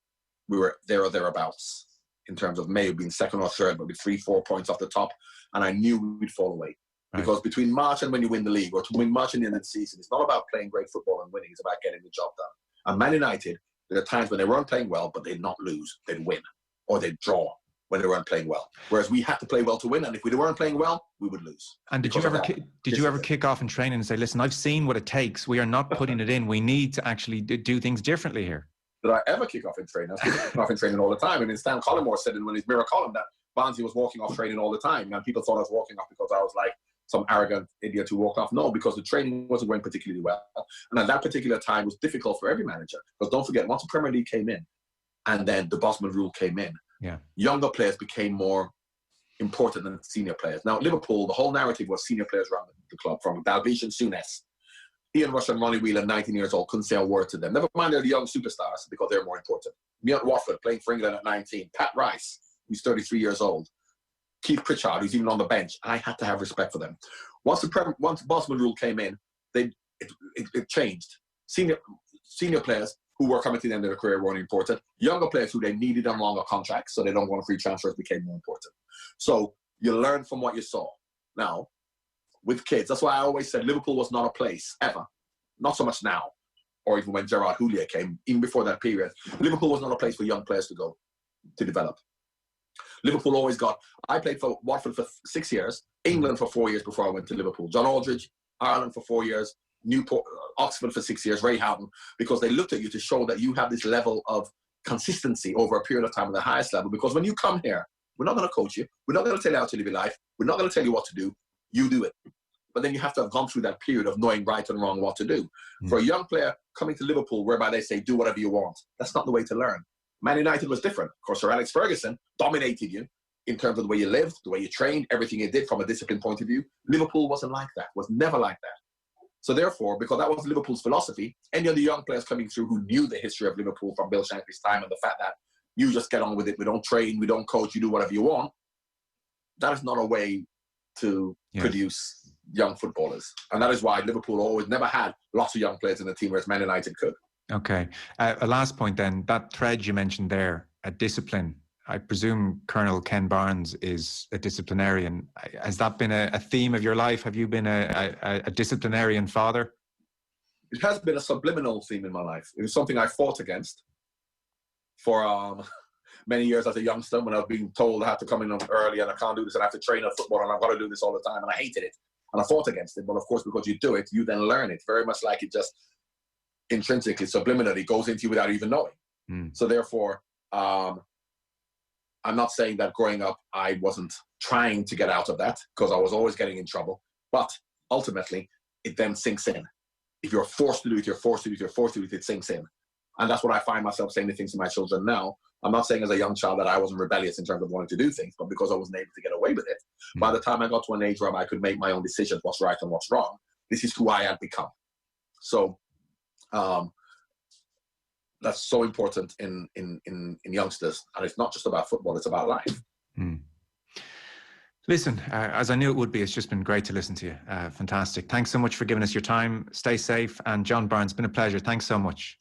we were there or thereabouts in terms of maybe being second or third, but with 3-4 points off the top. And I knew we'd fall away. Right. Because between March and when you win the league, or between March and the end of the season, it's not about playing great football and winning. It's about getting the job done. And Man United, there are times when they weren't playing well, but they'd not lose. They'd win. Or they'd draw when they weren't playing well. Whereas we had to play well to win. And if we weren't playing well, we would lose. And did you ever kick off in training and say, listen, I've seen what it takes. We are not putting it in. We need to actually do things differently here. Did I ever kick off in training? I was kicking off in training all the time. And Stan Collymore said in his mirror column that Barnsley was walking off training all the time. And people thought I was walking off because I was like some arrogant idiot who walked off. No, because the training wasn't going particularly well. And at that particular time, it was difficult for every manager. Because don't forget, once the Premier League came in, and then the Bosman rule came in, younger players became more important than senior players. Now, at Liverpool, the whole narrative was senior players around the club, from Dalglish and Souness. Ian Rush and Ronnie Whelan, 19 years old, couldn't say a word to them. Never mind they're the young superstars, because they're more important. Me at Watford, playing for England at 19. Pat Rice, who's 33 years old. Keith Pritchard, who's even on the bench. I had to have respect for them. Once the Bosman rule came in, it changed. Senior players who were coming to the end of their career weren't important. Younger players who they needed on longer contracts, so they don't want free transfers, became more important. So you learn from what you saw. Now, with kids, that's why I always said Liverpool was not a place, ever. Not so much now, or even when Gerard Houllier came, even before that period. Liverpool was not a place for young players to go to develop. Liverpool always I played for Watford for 6 years, England for 4 years before I went to Liverpool. John Aldridge, Ireland for 4 years, Newport, Oxford for 6 years, Ray Houghton, because they looked at you to show that you have this level of consistency over a period of time at the highest level. Because when you come here, we're not going to coach you. We're not going to tell you how to live your life. We're not going to tell you what to do. You do it. But then you have to have gone through that period of knowing right and wrong, what to do. For a young player coming to Liverpool, whereby they say, do whatever you want, that's not the way to learn. Man United was different. Of course, Sir Alex Ferguson dominated you in terms of the way you lived, the way you trained, everything you did from a discipline point of view. Liverpool wasn't like that, was never like that. So therefore, because that was Liverpool's philosophy, any of the young players coming through who knew the history of Liverpool from Bill Shankly's time and the fact that you just get on with it, we don't train, we don't coach, you do whatever you want, that is not a way to produce young footballers. And that is why Liverpool always never had lots of young players in the team, whereas Man United could. Okay. A last point then, that thread you mentioned there, a discipline. I presume Colonel Ken Barnes is a disciplinarian. Has that been a theme of your life? Have you been a disciplinarian father? It has been a subliminal theme in my life. It was something I fought against for many years as a youngster, when I was being told I had to come in early and I can't do this and I have to train at football and I've got to do this all the time, and I hated it. And I fought against it. But of course, because you do it, you then learn it. Very much like it just intrinsically, subliminally goes into you without even knowing. So therefore, I'm not saying that growing up I wasn't trying to get out of that, because I was always getting in trouble. But ultimately, it then sinks in. If you're forced to do it, you're forced to do it, you're forced to do it, it sinks in. And that's what I find myself saying the things to my children now. I'm not saying as a young child that I wasn't rebellious in terms of wanting to do things, but because I wasn't able to get away with it, by the time I got to an age where I could make my own decisions, what's right and what's wrong, this is who I had become. So that's so important in youngsters. And it's not just about football, it's about life. Listen, as I knew it would be, it's just been great to listen to you. Fantastic. Thanks so much for giving us your time. Stay safe. And John Barnes, it's been a pleasure. Thanks so much.